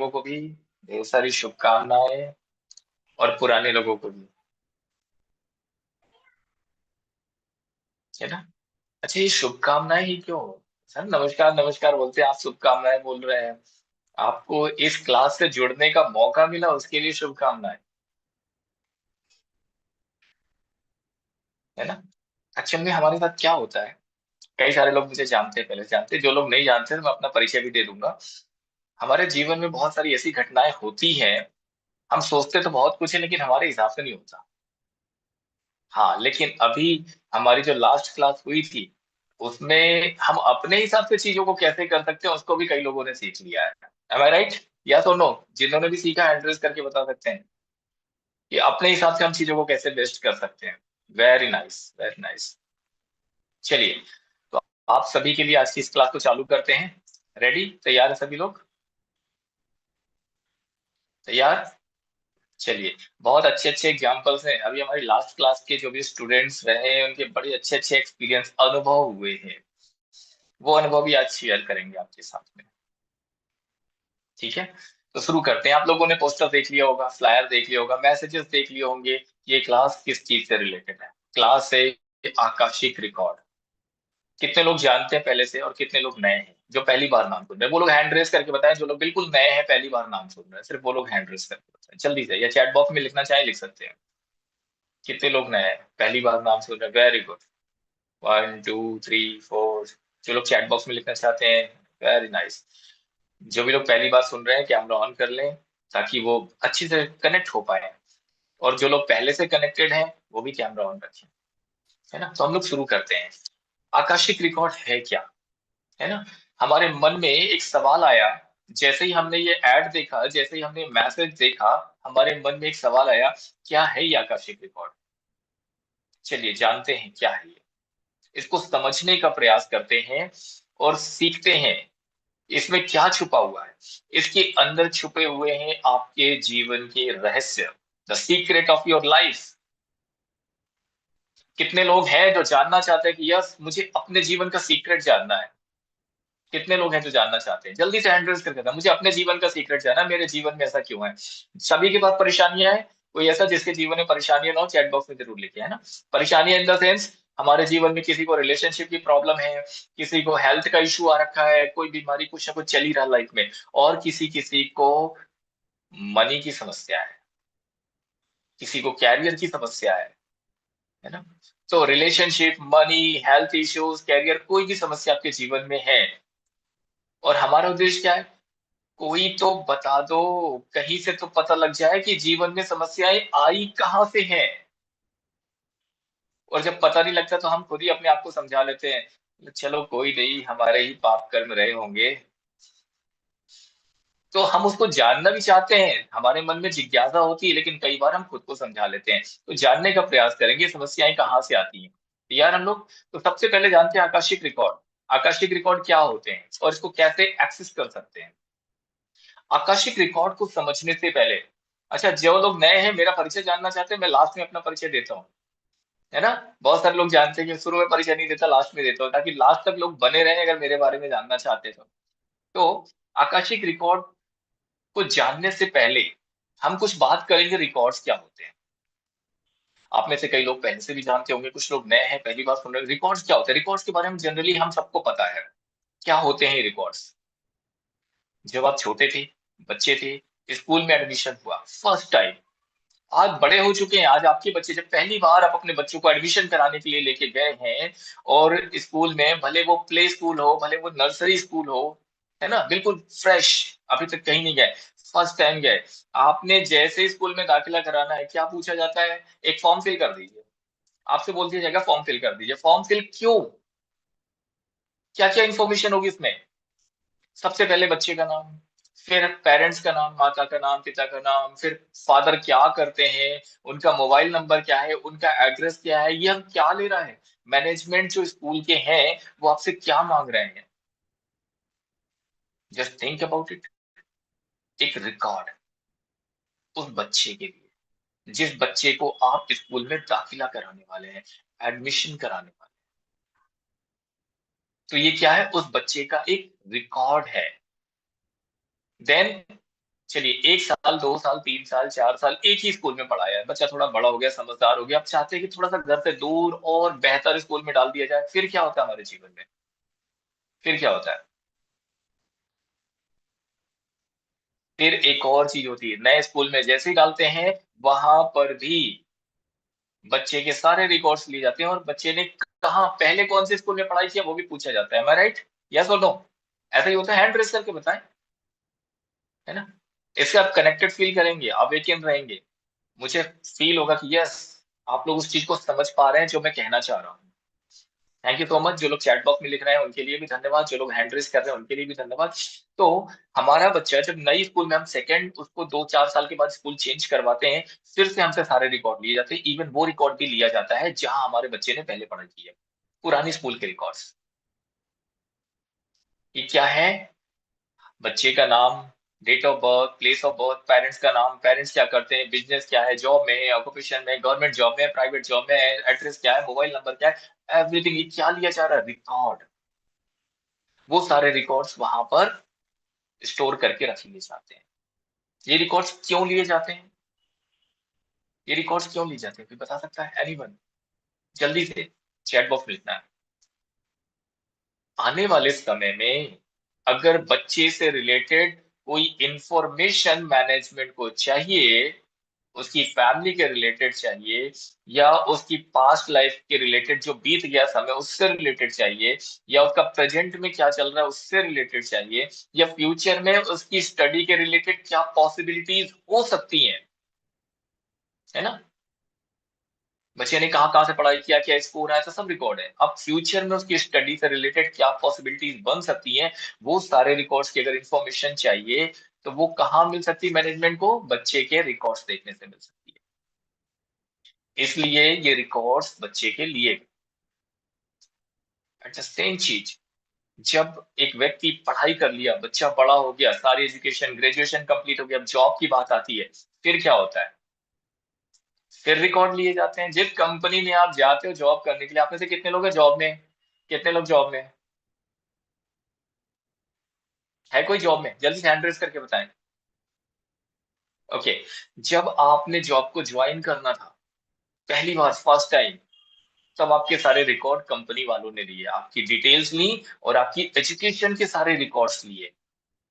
लोगों को भी ढेर सारी शुभकामनाएं, और पुराने लोगों को भी, है ना। अच्छा, ये शुभकामनाएं ही क्यों? सर नमस्कार नमस्कार बोलते हैं, आप शुभकामनाएं बोल रहे हैं। आपको इस क्लास से जुड़ने का मौका मिला, उसके लिए शुभकामनाएं, है ना। एक्चुअल में हमारे साथ क्या होता है, कई सारे लोग मुझे जानते हैं, पहले से जानते हैं, जो लोग नहीं जानते तो मैं अपना परिचय भी दे दूंगा। हमारे जीवन में बहुत सारी ऐसी घटनाएं होती हैं, हम सोचते तो बहुत कुछ है लेकिन हमारे हिसाब से नहीं होता। हाँ, लेकिन अभी हमारी जो लास्ट क्लास हुई थी, उसमें हम अपने हिसाब से चीजों को कैसे कर सकते हैं उसको भी कई लोगों ने सीख लिया है। एम आई राइट? या तो नो, जिन्होंने भी सीखा हैंड रेज करके बता सकते हैं कि अपने हिसाब से हम चीजों को कैसे बेस्ट कर सकते हैं। Very nice, very nice. चलिए, तो आप सभी के लिए आज की इस क्लास को चालू करते हैं। रेडी? तैयार है सभी लोग? तैयार? चलिए, बहुत अच्छे अच्छे एग्जाम्पल्स हैं। अभी हमारी लास्ट क्लास के जो भी स्टूडेंट्स रहे हैं, उनके बड़े अच्छे अच्छे एक्सपीरियंस अनुभव हुए हैं। वो अनुभव भी आज शेयर करेंगे आपके साथ में। ठीक है, तो शुरू करते हैं। आप लोगों ने पोस्टर देख लिया होगा, फ्लायर देख लिया होगा, मैसेजेस देख लिए होंगे। ये क्लास किस चीज से रिलेटेड है? क्लास है आकाशिक रिकॉर्ड। कितने लोग जानते हैं पहले से, और कितने लोग नए हैं जो पहली बार नाम सुन रहे हैं? वो लोग हैंड रेस करके बताएं, जो लोग बिल्कुल नए हैं, पहली बार नाम सुन रहे हैं, सिर्फ वो लोग हैंड रेस करके बताएं जल्दी से, या चैट बॉक्स में लिखना चाहे लिख सकते हैं। कितने लोग नए हैं, पहली बार नाम सुन रहे हैं? Very good. 1 2 3 4। जो लोग चैट बॉक्स में लिखना चाहते हैं, वेरी नाइस। जो भी लोग पहली बार सुन रहे हैं, कैमरा ऑन कर लें ताकि वो अच्छी से कनेक्ट हो पाए। और जो लोग पहले से कनेक्टेड हैं, वो भी कैमरा ऑन रखें, है ना। तो हम लोग शुरू करते हैं। आकाशिक रिकॉर्ड है क्या, है ना। हमारे मन में एक सवाल आया, जैसे ही हमने ये ऐड देखा, जैसे ही हमने मैसेज देखा, हमारे मन में एक सवाल आया, क्या है ये आकाशिक रिकॉर्ड? चलिए जानते हैं क्या है ये। इसको समझने का प्रयास करते हैं और सीखते हैं इसमें क्या छुपा हुआ है। इसके अंदर छुपे हुए हैं आपके जीवन के रहस्य, the secret of your life. कितने लोग हैं जो जानना चाहते हैं कि यस, मुझे अपने जीवन का सीक्रेट जानना है? कितने लोग हैं जो जानना चाहते हैं? जल्दी से हैंड रेज करके बताओ, मुझे अपने जीवन का सीक्रेट जानना है, मेरे जीवन में ऐसा क्यों है। सभी के पास परेशानियां हैं। कोई ऐसा जिसके जीवन में परेशानियां ना हो, चैट बॉक्स में जरूर लिखे, है ना। परेशानियां इन द सेंस, हमारे जीवन में किसी को रिलेशनशिप की प्रॉब्लम है, किसी को हेल्थ का इशू आ रखा है, कोई बीमारी, कुछ ना कुछ चल ही रहा लाइफ में, और किसी किसी को मनी की समस्या है, किसी को कैरियर की समस्या है ना। तो relationship, money, health issues, career, कोई भी समस्या आपके जीवन में है, और हमारा उद्देश्य क्या है? कोई तो बता दो, कहीं से तो पता लग जाए कि जीवन में समस्याएं आई कहां से हैं। और जब पता नहीं लगता तो हम खुद ही अपने आप को समझा लेते हैं, चलो कोई नहीं, हमारे ही पाप कर्म रहे होंगे। तो हम उसको जानना भी चाहते हैं, हमारे मन में जिज्ञासा होती है, लेकिन कई बार हम खुद को समझा लेते हैं। तो जानने का प्रयास करेंगे समस्याएं कहाँ से आती हैं। तो यार हम लोग, तो सबसे पहले जानते हैं आकाशिक रिकॉर्ड। आकाशिक रिकॉर्ड क्या होते हैं और इसको कैसे एक्सेस कर सकते हैं। आकाशिक रिकॉर्ड को समझने से पहले, अच्छा, जो लोग नए हैं, मेरा परिचय जानना चाहते हैं, मैं लास्ट में अपना परिचय देता हूँ, है ना। बहुत सारे लोग जानते हैं कि शुरू में परिचय नहीं देता, लास्ट में देता हूँ, ताकि लास्ट तक लोग बने रहें अगर मेरे बारे में जानना चाहते हैं तो आकाशिक रिकॉर्ड को जानने से पहले हम कुछ बात करेंगे, रिकॉर्ड्स क्या होते हैं। आप में से कई लोग पहले से भी जानते होंगे, कुछ लोग नए हैं, पहली बार सुन रहे हैं। रिकॉर्ड्स क्या होते हैं? रिकॉर्ड्स के बारे में जनरली हम सबको पता है क्या होते हैं रिकॉर्ड्स। जब आप छोटे थे, बच्चे थे, स्कूल में एडमिशन हुआ फर्स्ट टाइम, आज बड़े हो चुके हैं, आज आपके बच्चे, जब पहली बार आप अपने बच्चों को एडमिशन कराने के लिए लेके गए हैं, और स्कूल में, भले वो प्ले स्कूल हो, भले वो नर्सरी स्कूल हो, है ना, बिल्कुल फ्रेश, अभी तक कहीं नहीं गए, फर्स्ट टाइम गए, आपने जैसे स्कूल में दाखिला कराना है, क्या पूछा जाता है? एक फॉर्म फिल कर दीजिए। आपसे बोल दिया जाएगा फॉर्म फिल कर दीजिए। फॉर्म फिल क्यों? क्या क्या इंफॉर्मेशन होगी इसमें? सबसे पहले बच्चे का नाम, फिर पेरेंट्स का नाम, माता का नाम, पिता का नाम, फिर फादर क्या करते हैं, उनका मोबाइल नंबर क्या है, उनका एड्रेस क्या है, ये हम क्या ले रहा है, मैनेजमेंट जो स्कूल के हैं वो आपसे क्या मांग रहे हैं। Just think about it. एक रिकॉर्ड उस बच्चे के लिए, जिस बच्चे को आप स्कूल में दाखिला कराने वाले हैं, एडमिशन कराने वाले हैं, तो ये क्या है? उस बच्चे का एक रिकॉर्ड है। देन चलिए 1 साल, 2 साल, 3 साल, 4 साल एक ही स्कूल में पढ़ाया है, बच्चा थोड़ा बड़ा हो गया, समझदार हो गया, आप चाहते हैं कि थोड़ा सा घर से दूर और बेहतर स्कूल में डाल दिया जाए, फिर क्या होता है हमारे जीवन में? फिर क्या होता है? फिर एक और चीज होती है, नए स्कूल में जैसे ही डालते हैं, वहां पर भी बच्चे के सारे रिकॉर्ड्स लिए जाते हैं और बच्चे ने कहा पहले कौन से स्कूल में पढ़ाई किया वो भी पूछा जाता है। राइट? यस और नो? ऐसा ही होता है, हैंड रेस करके बताएं, है ना? इससे आप कनेक्टेड फील करेंगे, अवेकन रहेंगे, मुझे फील होगा कि यस, आप लोग उस चीज को समझ पा रहे हैं जो मैं कहना चाह रहा हूँ। Thank you so much. जो लोग चैट बॉक्स में लिख रहे हैं उनके लिए भी धन्यवाद, जो लोग हैंड रेस कर रहे हैं उनके लिए भी धन्यवाद। तो हमारा बच्चा जब नई स्कूल में हम सेकंड उसको 2-4 साल के बाद स्कूल चेंज करवाते हैं, फिर से हमसे सारे रिकॉर्ड लिए जाते हैं, इवन वो रिकॉर्ड भी लिया जाता है जहां हमारे बच्चे ने पहले पढ़ाई की है, पुरानी स्कूल के रिकॉर्ड्स। ये क्या है? बच्चे का नाम, date of birth, place of birth, parents का नाम, पेरेंट्स क्या करते हैं, बिजनेस क्या है, जॉब में है, ऑक्यूपेशन में, गवर्नमेंट जॉब में, प्राइवेट जॉब में है, एड्रेस क्या है, मोबाइल नंबर क्या है, एवरीथिंग। ये क्या लिया जा रहा है? रिकॉर्ड। वो सारे रिकॉर्ड्स वहां पर स्टोर करके रख लिए जाते हैं। ये रिकॉर्ड्स क्यों लिए जाते हैं? ये रिकॉर्ड्स क्यों लिए जाते हैं, कोई बता सकता है? एनीवन? जल्दी से चैट बॉक्स में लिखना है। आने वाले समय में अगर बच्चे से रिलेटेड कोई इंफॉर्मेशन मैनेजमेंट को चाहिए, उसकी फैमिली के रिलेटेड चाहिए, या उसकी पास्ट लाइफ के रिलेटेड जो बीत गया समय उससे रिलेटेड चाहिए, या उसका प्रेजेंट में क्या चल रहा है उससे रिलेटेड चाहिए, या फ्यूचर में उसकी स्टडी के रिलेटेड क्या पॉसिबिलिटीज हो सकती हैं, है ना? बच्चे ने कहाँ कहाँ से पढ़ाई किया, क्या स्कोर आया था, सब रिकॉर्ड है। अब फ्यूचर में उसकी स्टडी से रिलेटेड क्या पॉसिबिलिटीज बन सकती हैं, वो सारे रिकॉर्ड्स की अगर इंफॉर्मेशन चाहिए, तो वो कहाँ मिल सकती है मैनेजमेंट को? बच्चे के रिकॉर्ड्स देखने से मिल सकती है। इसलिए ये रिकॉर्ड्स बच्चे के लिए। एट द सेम चीज, जब एक व्यक्ति पढ़ाई कर लिया, बच्चा बड़ा हो गया, सारी एजुकेशन, ग्रेजुएशन कंप्लीट हो गया, अब जॉब की बात आती है, फिर क्या होता है? फिर रिकॉर्ड लिए जाते हैं। जिस कंपनी में आप जाते हो जॉब करने के लिए, आप में से कितने लोग हैं जॉब में? कितने लोग जॉब में है? कोई जॉब में? जल्दी से हैंड रेस करके बताएं। ओके। जब आपने जॉब को ज्वाइन करना था, पहली बार, फर्स्ट टाइम, तब आपके सारे रिकॉर्ड कंपनी वालों ने लिए, आपकी डिटेल्स ली और आपकी एजुकेशन के सारे रिकॉर्ड्स लिए।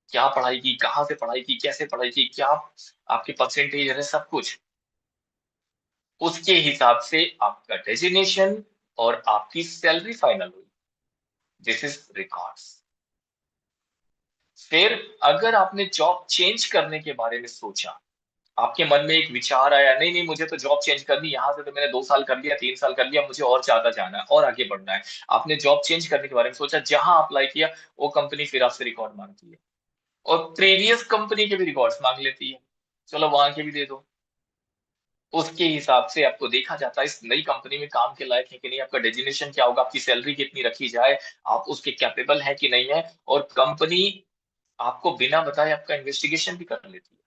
क्या पढ़ाई की, कहाँ से पढ़ाई की, कैसे पढ़ाई की, क्या आपके परसेंटेज है, सब कुछ। उसके हिसाब से आपका डेजिग्नेशन और आपकी सैलरी फाइनल हुई। This is records. फिर अगर आपने जॉब चेंज करने के बारे में सोचा, आपके मन में एक विचार आया, नहीं नहीं मुझे तो जॉब चेंज करनी, यहाँ से तो मैंने 2 साल कर लिया, 3 साल कर लिया, मुझे और ज्यादा जाना है और आगे बढ़ना है। आपने जॉब चेंज करने के बारे में सोचा, जहां अप्लाई किया वो कंपनी फिर आपसे रिकॉर्ड मांगती है, और प्रीवियस कंपनी के भी रिकॉर्ड्स मांग लेती है, चलो वहां के भी दे दो। उसके हिसाब से आपको देखा जाता है इस नई कंपनी में काम के लायक है कि नहीं, आपका डेजिग्नेशन क्या होगा, आपकी सैलरी कितनी रखी जाए, आप उसके कैपेबल है कि नहीं है। और कंपनी आपको बिना बताए आपका इन्वेस्टिगेशन भी कर लेती है,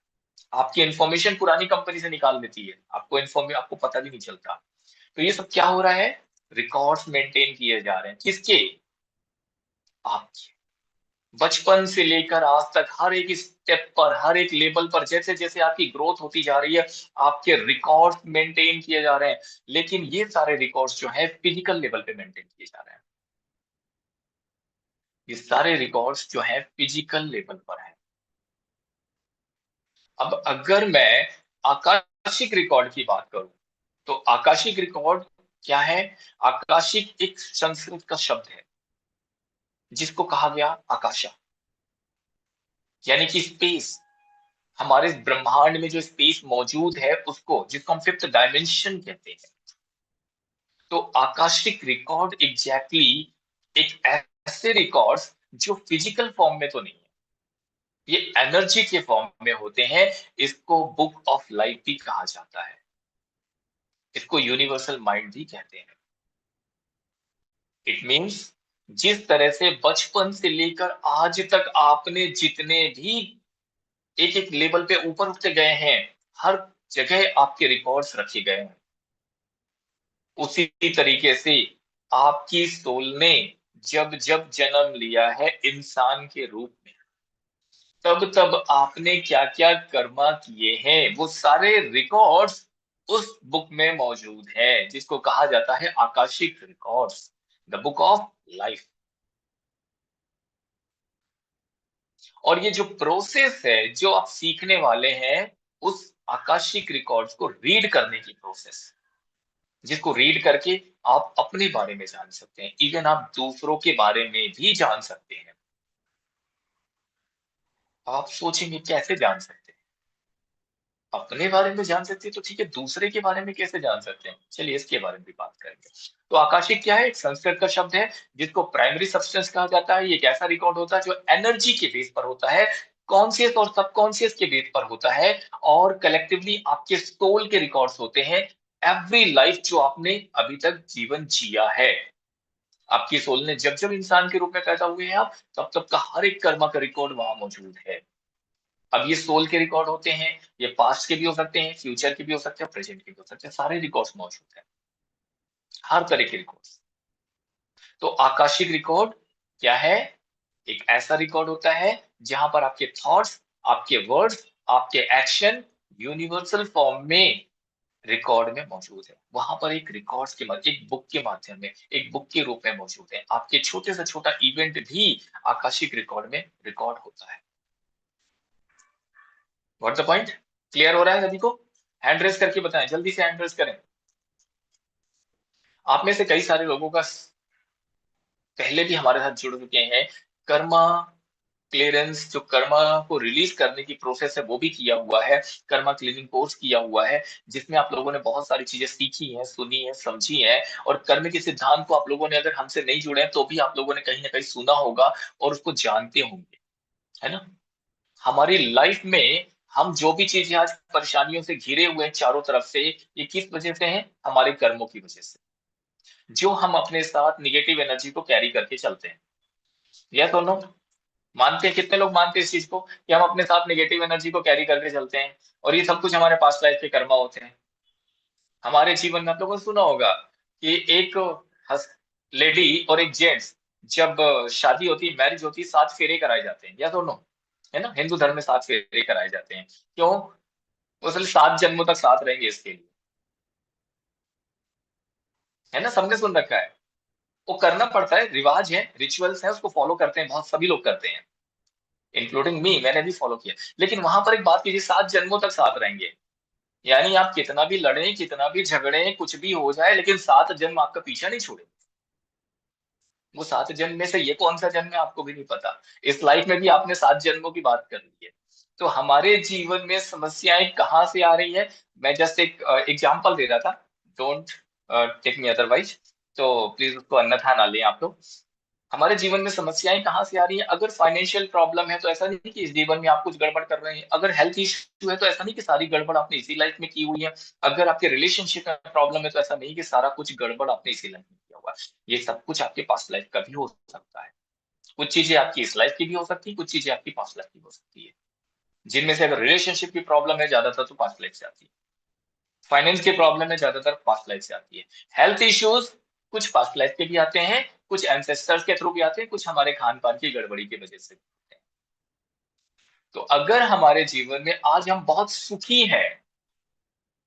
आपकी इंफॉर्मेशन पुरानी कंपनी से निकाल लेती है, आपको पता भी नहीं चलता। तो ये सब क्या हो रहा है? रिकॉर्ड्स मेंटेन किए जा रहे हैं, किसके? आपके। बचपन से लेकर आज तक हर एक स्टेप पर, हर एक लेवल पर, जैसे जैसे आपकी ग्रोथ होती जा रही है, आपके रिकॉर्ड्स मेंटेन किए जा रहे हैं। लेकिन ये सारे रिकॉर्ड्स जो है फिजिकल लेवल पे मेंटेन किए जा रहे हैं। ये सारे रिकॉर्ड्स जो है फिजिकल लेवल पर है। अब अगर मैं आकाशिक रिकॉर्ड की बात करूं, तो आकाशिक रिकॉर्ड क्या है? आकाशिक एक संस्कृत का शब्द है जिसको कहा गया आकाशा, यानी कि स्पेस। हमारे इस ब्रह्मांड में जो स्पेस मौजूद है उसको, जिसको हम फिफ्थ डायमेंशन कहते हैं। तो आकाशिक रिकॉर्ड एग्जैक्टली एक ऐसे रिकॉर्ड्स जो फिजिकल फॉर्म में तो नहीं है, ये एनर्जी के फॉर्म में होते हैं। इसको बुक ऑफ लाइफ भी कहा जाता है, इसको यूनिवर्सल माइंड भी कहते हैं। इट मीन्स जिस तरह से बचपन से लेकर आज तक आपने जितने भी एक एक लेवल पे ऊपर उठते गए हैं, हर जगह आपके रिकॉर्ड्स रखे गए हैं। उसी तरीके से आपकी सोल ने जब जब जन्म लिया है इंसान के रूप में, तब तब आपने क्या क्या कर्मा किए हैं, वो सारे रिकॉर्ड्स उस बुक में मौजूद है, जिसको कहा जाता है Akashic records, the book of life. और ये जो प्रोसेस है जो आप सीखने वाले हैं, उस आकाशिक रिकॉर्ड्स को रीड करने की प्रोसेस, जिसको रीड करके आप अपने बारे में जान सकते हैं, इवन आप दूसरों के बारे में भी जान सकते हैं। आप सोचेंगे कैसे जान सकते हैं? अपने बारे में जान सकते हैं तो ठीक है, दूसरे के बारे में कैसे जान सकते हैं? चलिए इसके बारे में भी बात करेंगे। तो आकाशिक क्या है? एक संस्कृत का शब्द है जिसको प्राइमरी सब्सटेंस कहा जाता है। ये एक ऐसा रिकॉर्ड होता है जो एनर्जी के बेस पर होता है, कॉन्शियस और सबकॉन्शियस के बेस पर होता है, और कलेक्टिवली आपके सोल के रिकॉर्ड्स होते हैं। एवरी लाइफ जो आपने अभी तक जीवन जिया है, आपकी सोल ने जब जब इंसान के रूप में पैदा हुए हैं आप, तब तब का हर एक कर्मा का रिकॉर्ड वहां मौजूद है। अब ये सोल के रिकॉर्ड होते हैं, ये पास्ट के भी हो सकते हैं, फ्यूचर के भी हो सकते हैं, प्रेजेंट के भी हो सकते हैं, सारे रिकॉर्ड्स मौजूद हैं, हर तरह के रिकॉर्ड्स। तो आकाशिक रिकॉर्ड क्या है? एक ऐसा रिकॉर्ड होता है जहां पर आपके थॉट्स, आपके वर्ड्स, आपके एक्शन यूनिवर्सल फॉर्म में रिकॉर्ड में मौजूद है। वहां पर एक रिकॉर्ड्स के माध्यम, एक बुक के माध्यम में, एक बुक के रूप में मौजूद है। आपके छोटे से छोटा इवेंट भी आकाशिक रिकॉर्ड में रिकॉर्ड होता है। What the point? क्लियर हो रहा है सभी को? हैंड रेस करके बताएं, जल्दी से हैंड रेस करें। आप में से कई सारे लोगों का पहले भी हमारे साथ जुड़ चुके हैं। कर्मा क्लियरेंस, जो कर्मा को रिलीज करने की प्रोसेस है, वो भी किया हुआ है। कर्मा क्लीनिंग कोर्स किया हुआ है, जिसमें आप लोगों ने बहुत सारी चीजें सीखी हैं, सुनी है, समझी है। और कर्म के सिद्धांत को आप लोगों ने, अगर हमसे नहीं जुड़े हैं तो भी आप लोगों ने कहीं ना कहीं सुना होगा और उसको जानते होंगे, है ना? हमारी लाइफ में हम जो भी चीजें आज परेशानियों से घिरे हुए हैं चारों तरफ से, ये किस वजह से है? हमारे कर्मों की वजह से, जो हम अपने साथ निगेटिव एनर्जी को कैरी करके चलते हैं। या तो नो, मानते हैं? कितने लोग मानते हैं इस चीज को कि हम अपने साथ नेगेटिव एनर्जी को कैरी करके चलते हैं, और ये सब कुछ हमारे पास्ट लाइफ के कर्मा होते हैं। हमारे जीवन में आप लोगों ने सुना होगा कि एक लेडी और एक जेंट्स, जब शादी होती है, मैरिज होती है, 7 फेरे कराए जाते हैं। या तो नो, है ना? हिंदू धर्म में 7 फेरे कराए जाते हैं। क्यों? वो सिर्फ 7 जन्मों तक साथ रहेंगे इसके लिए, है ना? सबने सुन रखा है। वो करना पड़ता है, रिवाज है, रिचुअल्स है, उसको फॉलो करते हैं, बहुत सभी लोग करते हैं, इंक्लूडिंग मी, मैंने भी फॉलो किया। लेकिन वहां पर एक बात कीजिए, 7 जन्मों तक साथ रहेंगे, यानी आप कितना भी लड़े, कितना भी झगड़े, कुछ भी हो जाए, लेकिन 7 जन्म आपका पीछा नहीं छोड़े। वो 7 जन्म में से ये कौन सा जन्म है आपको भी नहीं पता। इस लाइफ में भी आपने 7 जन्मों की बात कर ली है। तो हमारे जीवन में समस्याएं कहाँ से आ रही है? मैं जस्ट एक एग्जांपल दे रहा था, डोंट टेक मी अदरवाइज, तो प्लीज उसको अन्यथा ना लें आप लोग। हमारे जीवन में समस्याएं कहाँ से आ रही है? अगर फाइनेंशियल प्रॉब्लम है तो ऐसा नहीं कि इस जीवन में आप कुछ गड़बड़ कर रहे हैं। अगर हेल्थ इश्यू है तो ऐसा नहीं कि सारी गड़बड़ आपने इसी लाइफ में की हुई है। अगर आपके रिलेशनशिप में प्रॉब्लम है तो ऐसा नहीं कि सारा कुछ गड़बड़ आपने इसी लाइफ में किया हुआ है। ये सब कुछ आपके पास्ट लाइफ का भी हो सकता है। कुछ चीजें आपकी इस लाइफ की भी हो सकती है, कुछ चीजें आपकी पास्ट लाइफ की हो सकती है। जिनमें से अगर रिलेशनशिप की प्रॉब्लम है, ज्यादातर तो पास्ट लाइफ से आती है। फाइनेंस की प्रॉब्लम है, ज्यादातर पास्ट लाइफ से आती है। हेल्थ इश्यूज कुछ पास्ट लाइफ के भी आते हैं, कुछ एंसेस्टर्स के थ्रू भी आते हैं, कुछ हमारे खान पान की गड़बड़ी की वजह से भी होते हैं। तो अगर हमारे जीवन में आज हम बहुत सुखी हैं,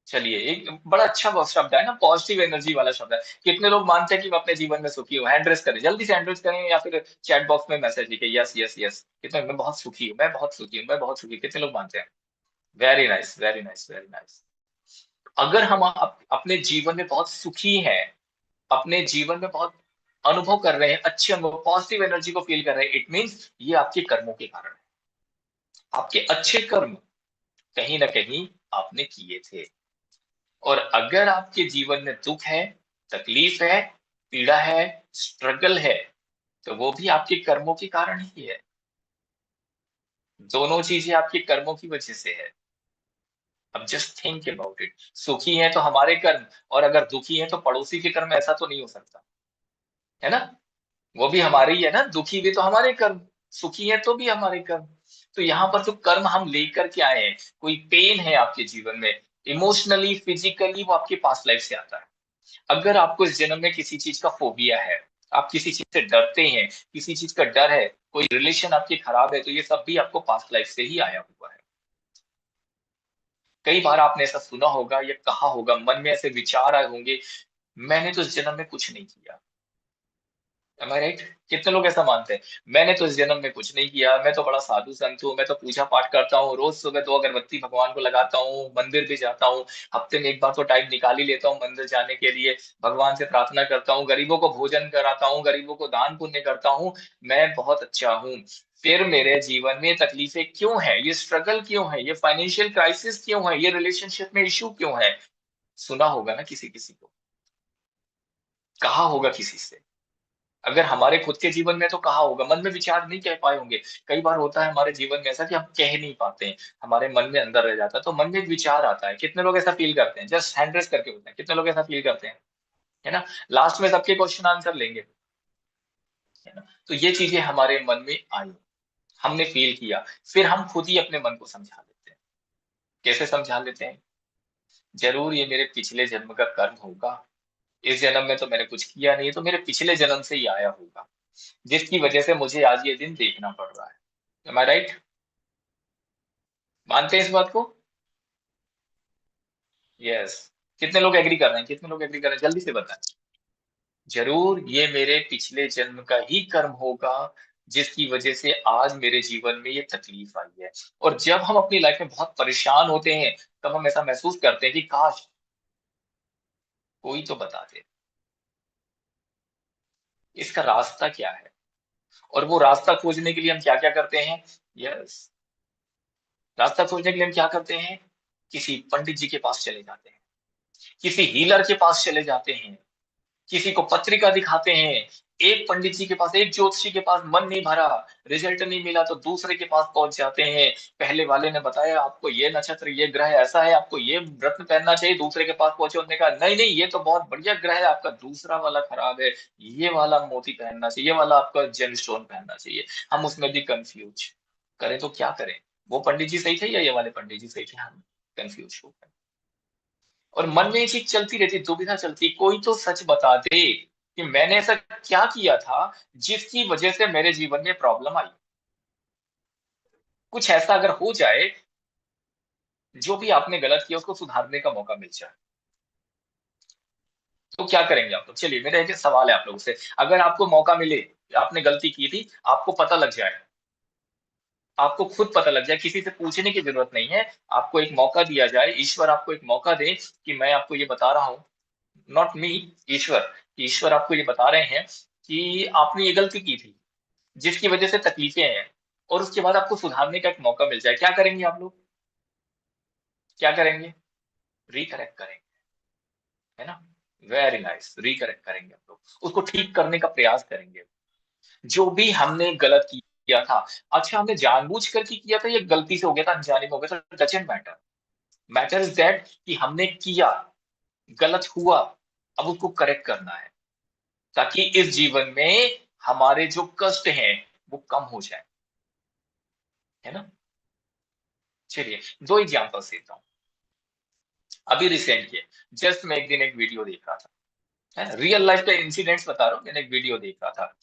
चलिए एक बड़ा अच्छा वो शब्द है ना, पॉजिटिव एनर्जी वाला शब्द है। कितने लोग मानते हैं कि मैं अपने जीवन में सुखी हूँ? हैंड रेस करें, जल्दी से हैंड रेस करें, या फिर चैट बॉक्स में मैसेज लिखे, यस यस यस। कितने? मैं बहुत सुखी हूँ, मैं बहुत सुखी हूँ, मैं बहुत सुखी हूँ। कितने लोग मानते हैं? Very nice, very nice, very nice. अगर हम अपने जीवन में बहुत सुखी हैं, अपने जीवन में बहुत अनुभव कर रहे हैं, अच्छे अनुभव, पॉजिटिव एनर्जी को फील कर रहे हैं, इट मीन्स ये आपके कर्मों के कारण है। आपके अच्छे कर्म कहीं ना कहीं आपने किए थे। और अगर आपके जीवन में दुख है, तकलीफ है, पीड़ा है, स्ट्रगल है, तो वो भी आपके कर्मों के कारण ही है। दोनों चीजें आपके कर्मों की वजह से है। अब जस्ट थिंक अबाउट इट। सुखी है तो हमारे कर्म, और अगर दुखी है तो पड़ोसी के कर्म, ऐसा तो नहीं हो सकता, है ना? वो भी हमारे ही है ना, दुखी भी तो हमारे कर्म, सुखी है तो भी हमारे कर्म। तो यहाँ पर जो कर्म हम लेकर के आए हैं, कोई पेन है आपके जीवन में, इमोशनली, फिजिकली, वो आपके पास्ट लाइफ से आता है। अगर आपको इस जन्म में किसी चीज का फोबिया है, आप किसी चीज से डरते हैं, किसी चीज का डर है, कोई रिलेशन आपकी खराब है, तो ये सब भी आपको पास्ट लाइफ से ही आया हुआ है। कई बार आपने ऐसा सुना होगा या कहा होगा, मन में ऐसे विचार आए होंगे, मैंने तो इस जन्म में कुछ नहीं किया। एम आई राइट? कितने लोग ऐसा मानते हैं? मैंने तो इस जन्म में कुछ नहीं किया, मैं तो बड़ा साधु संत हूँ, मैं तो पूजा-पाठ करता हूँ, रोज़ सुबह 2 अगरबत्ती भगवान को लगाता हूँ, मंदिर भी जाता हूँ, हफ्ते में 1 बार तो टाइम निकाल ही लेता हूँ मंदिर जाने के लिए, भगवान से प्रार्थना करता हूँ, गरीबों को भोजन कराता हूँ, गरीबों को दान-पुण्य करता हूँ, मैं बहुत अच्छा हूँ। फिर मेरे जीवन में तकलीफें क्यों हैं? ये स्ट्रगल क्यों है? ये फाइनेंशियल क्राइसिस क्यों है? ये रिलेशनशिप में इश्यू क्यों है? सुना होगा ना किसी-किसी को, कहा होगा किसी से। अगर हमारे खुद के जीवन में तो कहा होगा, मन में विचार नहीं कह पाए होंगे। कई बार होता है हमारे जीवन में ऐसा कि हम कह नहीं पाते हैं, हमारे मन में अंदर रह जाता है, तो मन में एक विचार आता है। कितने लोग ऐसा फ़ील करते हैं? जस्ट हैंड रेज़ करके बताएँ, कितने लोग ऐसा फ़ील करते हैं? है ना? लास्ट में सबके क्वेश्चन आंसर लेंगे, है ना? तो ये चीज़ें हमारे मन में आई, हमने फ़ील किया, फिर हम खुद ही अपने मन को समझा लेते हैं। कैसे समझा लेते हैं? ज़रूर ये मेरे पिछले जन्म का कर्म होगा, इस जन्म में तो मैंने कुछ किया नहीं है, तो मेरे पिछले जन्म से ही आया होगा, जिसकी वजह से मुझे आज ये दिन देखना पड़ रहा है। एम आई राइट? मानते हैं इस बात को? यस। कितने लोग एग्री कर रहे हैं? कितने लोग एग्री कर रहे हैं? जल्दी से बताएँ। ज़रूर ये मेरे पिछले जन्म का ही कर्म होगा, जिसकी वजह से आज मेरे जीवन में ये तकलीफ आई है। और जब हम अपनी लाइफ में बहुत परेशान होते हैं, तब हम ऐसा महसूस करते हैं कि काश कोई तो बता दे, इसका रास्ता क्या है? और वो रास्ता खोजने के लिए हम क्या-क्या करते हैं? यस, रास्ता खोजने के लिए हम क्या करते हैं? किसी पंडित जी के पास चले जाते हैं, किसी हीलर के पास चले जाते हैं, किसी को पत्रिका दिखाते हैं, एक पंडित जी के पास, एक ज्योतिषी के पास मन नहीं भरा, रिजल्ट नहीं मिला तो दूसरे के पास पहुँच जाते हैं। पहले वाले ने बताया आपको ये नक्षत्र, ये ग्रह ऐसा है, आपको ये रत्न पहनना चाहिए, दूसरे के पास पहुँचे उन्होंने कहा नहीं-नहीं ये तो बहुत बढ़िया ग्रह है, आपका दूसरा वाला खराब है, ये वाला मोती पहनना चाहिए, ये वाला आपका जेमस्टोन पहनना चाहिए। हम उसमें भी कन्फ्यूज़, करें तो क्या करें? वो पंडित जी सही थे या ये वाले पंडित जी सही थे? हम कन्फ्यूज़ हो गए। और मन में ये चीज़ चलती रहती, दुविधा चलती, कोई तो सच बता दे कि मैंने ऐसा क्या किया था, जिसकी वजह से मेरे जीवन में प्रॉब्लम आई। कुछ ऐसा अगर हो जाए, जो भी आपने गलत किया उसको सुधारने का मौका मिल जाए, तो क्या करेंगे आप लोग? चलिए मेरा एक सवाल है आप लोगों से, अगर आपको मौका मिले, आपने गलती की थी, आपको पता लग जाए, आपको खुद पता लग जाए, किसी से पूछने की ज़रूरत नहीं है, आपको एक मौका दिया जाए, ईश्वर आपको एक मौका दे कि मैं आपको ये बता रहा हूँ, नॉट मी, ईश्वर, ईश्वर आपको ये बता रहे हैं कि आपने ये गलती की थी, जिसकी वजह से तकलीफ़ें हैं और उसके बाद आपको सुधारने का एक मौका मिल जाए, क्या करेंगे आप लोग? क्या करेंगे? रिकरेक्ट करेंगे, है ना? वेरी नाइस, रिकरेक्ट करेंगे हम लोग, उसको ठीक करने का प्रयास करेंगे। जो भी हमने गलत किया था, अच्छा हमने जानबूझ कर के किया था या गलती से हो गया था, अनजाने में हो गया था, doesn't matter. Matter is that कि हमने किया, गलत हुआ, अब उसको करेक्ट करना है, ताकि इस जीवन में हमारे जो कष्ट हैं, वो कम हो जाएँ, है ना? चलिए, 2 एग्ज़ाम्पल्स देता हूँ। अभी रिसेंट के, जस्ट मैं एक दिन एक वीडियो देख रहा था, है? रियल लाइफ़ का इंसिडेंट्स बता रहा हूँ, मैंने एक वीडियो देख रहा था।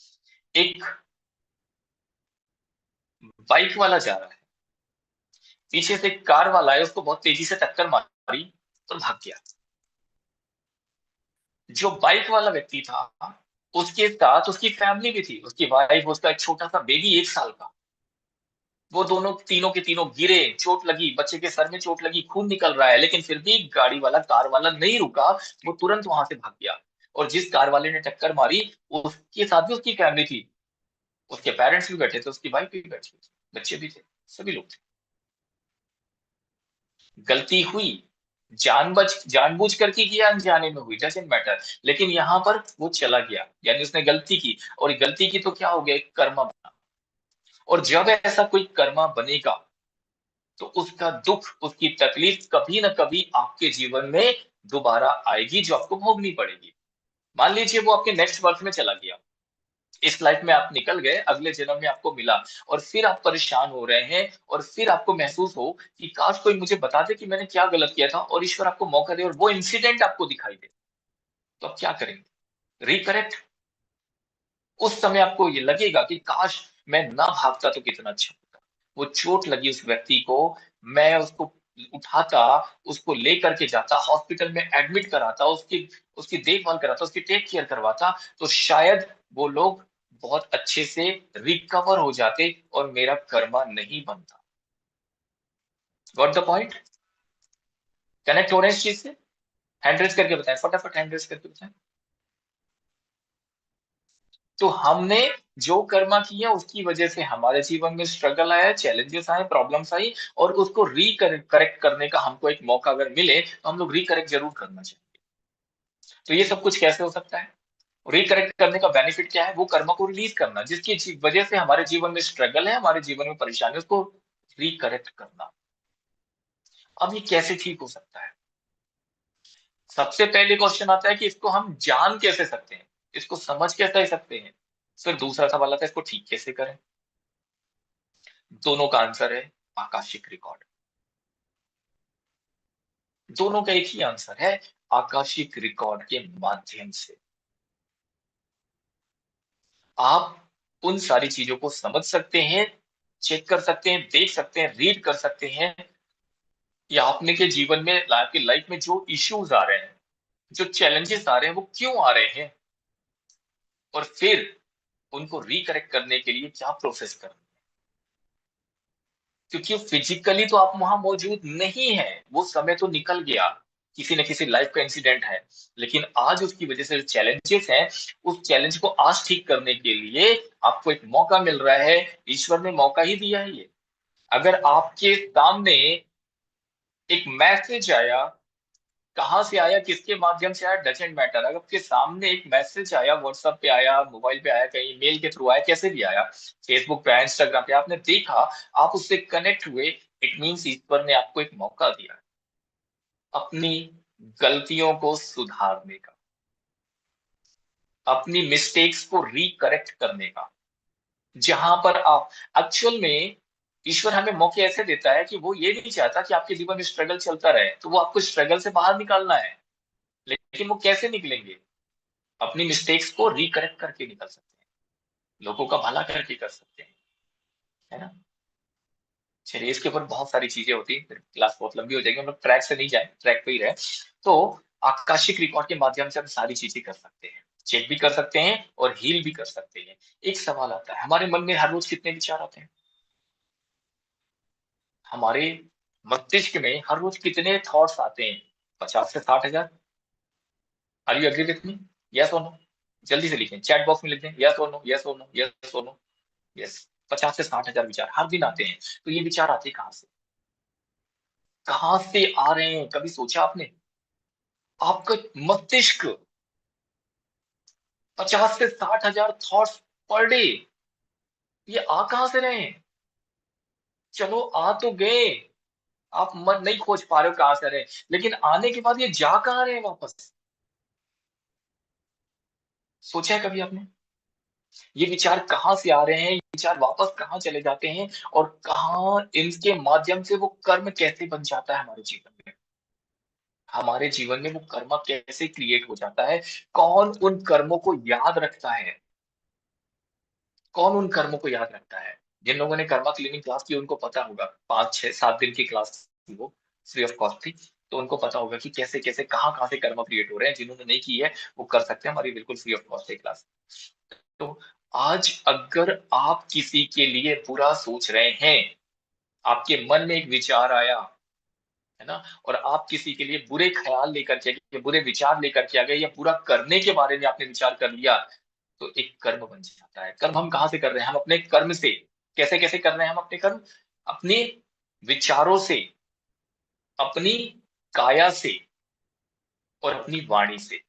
एक बाइक वाला जा रहा है, पीछे से एक कार वाला है, उसको बहुत तेज़ी से टक्कर मारी और भाग गया। जो बाइक वाला व्यक्ति था, उसके साथ उसकी फैमिली भी थी, उसकी वाइफ़, उसका एक छोटा-सा बेबी 1 साल का। वो दोनों तीनों के तीनों गिरे, चोट लगी, बच्चे के सर में चोट लगी, खून निकल रहा है, लेकिन फिर भी गाड़ी वाला, कार वाला नहीं रुका, वो तुरंत वहाँ से भाग गया। और जिस कार वाले ने टक्कर मारी, उसके साथ भी उसकी फैमिली थी, उसके पेरेंट्स भी बैठे थे, उसकी वाइफ भी बैठी थी, बच्चे भी थे, सभी लोग थे। गलती हुई, जानबूझ कर के किया, अनजाने में हुई, डज़न्ट मैटर, लेकिन यहाँ पर वो चला गया, यानी उसने गलती की और गलती की तो क्या हो गया, एक कर्मा बना। और जब ऐसा कोई कर्मा बनेगा, तो उसका दुःख, उसकी तकलीफ कभी न कभी आपके जीवन में दोबारा आएगी, जो आपको भोगनी पड़ेगी। मान लीजिए वो आपके नेक्स्ट बर्थ में चला गया, इस लाइफ में आप निकल गए, अगले जन्म में आपको मिला और फिर आप परेशान हो रहे हैं और फिर आपको महसूस हो कि काश कोई मुझे बता दे कि मैंने क्या गलत किया था और ईश्वर आपको मौका दे और वो इंसिडेंट आपको दिखाई दे, तो आप क्या करेंगे? रिकरेक्ट? उस समय आपको ये लगेगा कि काश मैं ना भागता तो कितना अच्छा होता। वो चोट लगी उस व्यक्ति को, मैं उसको उठाता, उसको लेकर के जाता, हॉस्पिटल में एडमिट कराता, उसकी उसकी देखभाल कराता, उसकी टेक केयर करवाता, तो शायद वो लोग बहुत अच्छे से रिकवर हो जाते और मेरा कर्मा नहीं बनता। Got the point? कनेक्ट हो रहे हैं इस चीज से? हैंड रेज करके बताएं, फटाफट हैंड रेज करके बताएं। तो हमने जो कर्मा किया उसकी वजह से हमारे जीवन में स्ट्रगल आया, चैलेंजेस आए, प्रॉब्लम्स आई, और उसको करेक्ट करने का हमको एक मौका अगर मिले तो हम लोग रिकरेक्ट जरूर करना चाहिए। तो ये सब कुछ कैसे हो सकता है? रिकरेक्ट करने का बेनिफिट क्या है? वो कर्मा को रिलीज करना जिसकी वजह से हमारे जीवन में स्ट्रगल है, हमारे जीवन में परेशानी है, उसको रिकरेक्ट करना। अब ये कैसे ठीक हो सकता है? सबसे पहले क्वेश्चन आता है कि इसको हम जान कैसे सकते हैं, इसको समझ कैसे सकते हैं। फिर दूसरा सवाल आता है इसको ठीक कैसे करें। दोनों का आंसर है आकाशिक रिकॉर्ड। दोनों का एक ही आंसर है, आकाशिक रिकॉर्ड के माध्यम से आप उन सारी चीजों को समझ सकते हैं, चेक कर सकते हैं, देख सकते हैं, रीड कर सकते हैं कि आपने के जीवन में, आपके लाइफ में जो इश्यूज आ रहे हैं, जो चैलेंजेस आ रहे हैं, वो क्यों आ रहे हैं, और फिर उनको रिकरेक्ट करने के लिए क्या प्रोसेस करना। क्योंकि फिजिकली तो आप वहां मौजूद नहीं है, वो समय तो निकल गया, किसी न किसी लाइफ का इंसिडेंट है, लेकिन आज उसकी वजह से जो चैलेंजेस हैं, उस चैलेंज को आज ठीक करने के लिए आपको एक मौका मिल रहा है। ईश्वर ने मौका ही दिया है ये। अगर आपके सामने एक मैसेज आया, कहाँ से आया, किसके माध्यम से आया, डजेंट मैटर। अगर आपके सामने एक मैसेज आया, व्हाट्सएप पे आया, मोबाइल पे आया, कहीं मेल के थ्रू आया, कैसे भी आया, फेसबुक पे आया, इंस्टाग्राम पे, आपने देखा, आप उससे कनेक्ट हुए, इट मीन्स ईश्वर ने आपको एक मौका दिया अपनी गलतियों को सुधारने का, अपनी मिस्टेक्स को रिकरेक्ट करने का। जहां पर आप एक्चुअल में, ईश्वर हमें मौके ऐसे देता है कि वो ये नहीं चाहता कि आपके जीवन में स्ट्रगल चलता रहे, तो वो आपको स्ट्रगल से बाहर निकालना है। लेकिन वो कैसे निकलेंगे? अपनी मिस्टेक्स को रिकरेक्ट करके निकल सकते हैं, लोगों का भला करके कर सकते हैं, है ना? चलिए, इसके ऊपर बहुत सारी चीजें होती हैं, फिर क्लास बहुत लंबी हो जाएगी, हम लोग ट्रैक से नहीं जाए, ट्रैक पे ही रहे। तो आकाशिक रिकॉर्ड के माध्यम से हम सारी चीजें कर सकते हैं, चेक भी कर सकते हैं और हील भी कर सकते हैं। एक सवाल आता है, हमारे मन में हर रोज कितने विचार आते हैं? हमारे मस्तिष्क में हर रोज कितने थॉट्स आते हैं? 50 से 60 हजार। Are you agree with me? Yes और नो? जल्दी से लिखें, चैट बॉक्स में लिख दें, यस और नो, यस और नो, यस और नो। यस। 50 से 60 हजार विचार हर दिन आते हैं। तो ये विचार आते कहाँ से? कहाँ से आ रहे हैं, कभी सोचा आपने? आपका मस्तिष्क 50 से 60 हजार थॉट्स पर डे, ये आ कहाँ से रहे हैं? चलो आ तो गए, आप मन नहीं खोज पा रहे हो कहाँ से आ रहे हैं, लेकिन आने के बाद ये जा कहाँ रहे हैं वापस? सोचा है कभी आपने? ये विचार कहाँ से आ रहे हैं, ये विचार वापस कहाँ चले जाते हैं, और कहाँ इनके माध्यम से वो कर्म कैसे बन जाता है हमारे जीवन में? हमारे जीवन में वो कर्म कैसे क्रिएट हो जाता है? कौन उन कर्मों को याद रखता है? कौन उन कर्मों को याद रखता है? जिन लोगों ने कर्मा क्लीनिंग क्लास की उनको पता होगा, 5 6 7 दिन की क्लास थी वो, फ्री ऑफ कॉस्ट थी। तो उनको पता होगा कि कैसे कैसे कहाँ कहाँ से कर्म क्रिएट हो रहे हैं। जिन्होंने नहीं की है वो कर सकते हैं, हमारी बिल्कुल फ्री ऑफ कॉस्ट है क्लास। तो आज अगर आप किसी के लिए बुरा सोच रहे हैं, आपके मन में एक विचार आया, है ना, और आप किसी के लिए बुरे ख्याल लेकर के, या बुरे विचार लेकर के आ गए, या बुरा करने के बारे में आपने विचार कर लिया, तो एक कर्म बन जाता है। कर्म हम कहाँ से कर रहे हैं? हम अपने कर्म से। कैसे कैसे कर रहे हैं हम अपने कर्म? अपने विचारों से, अपनी काया से, और अपनी वाणी से।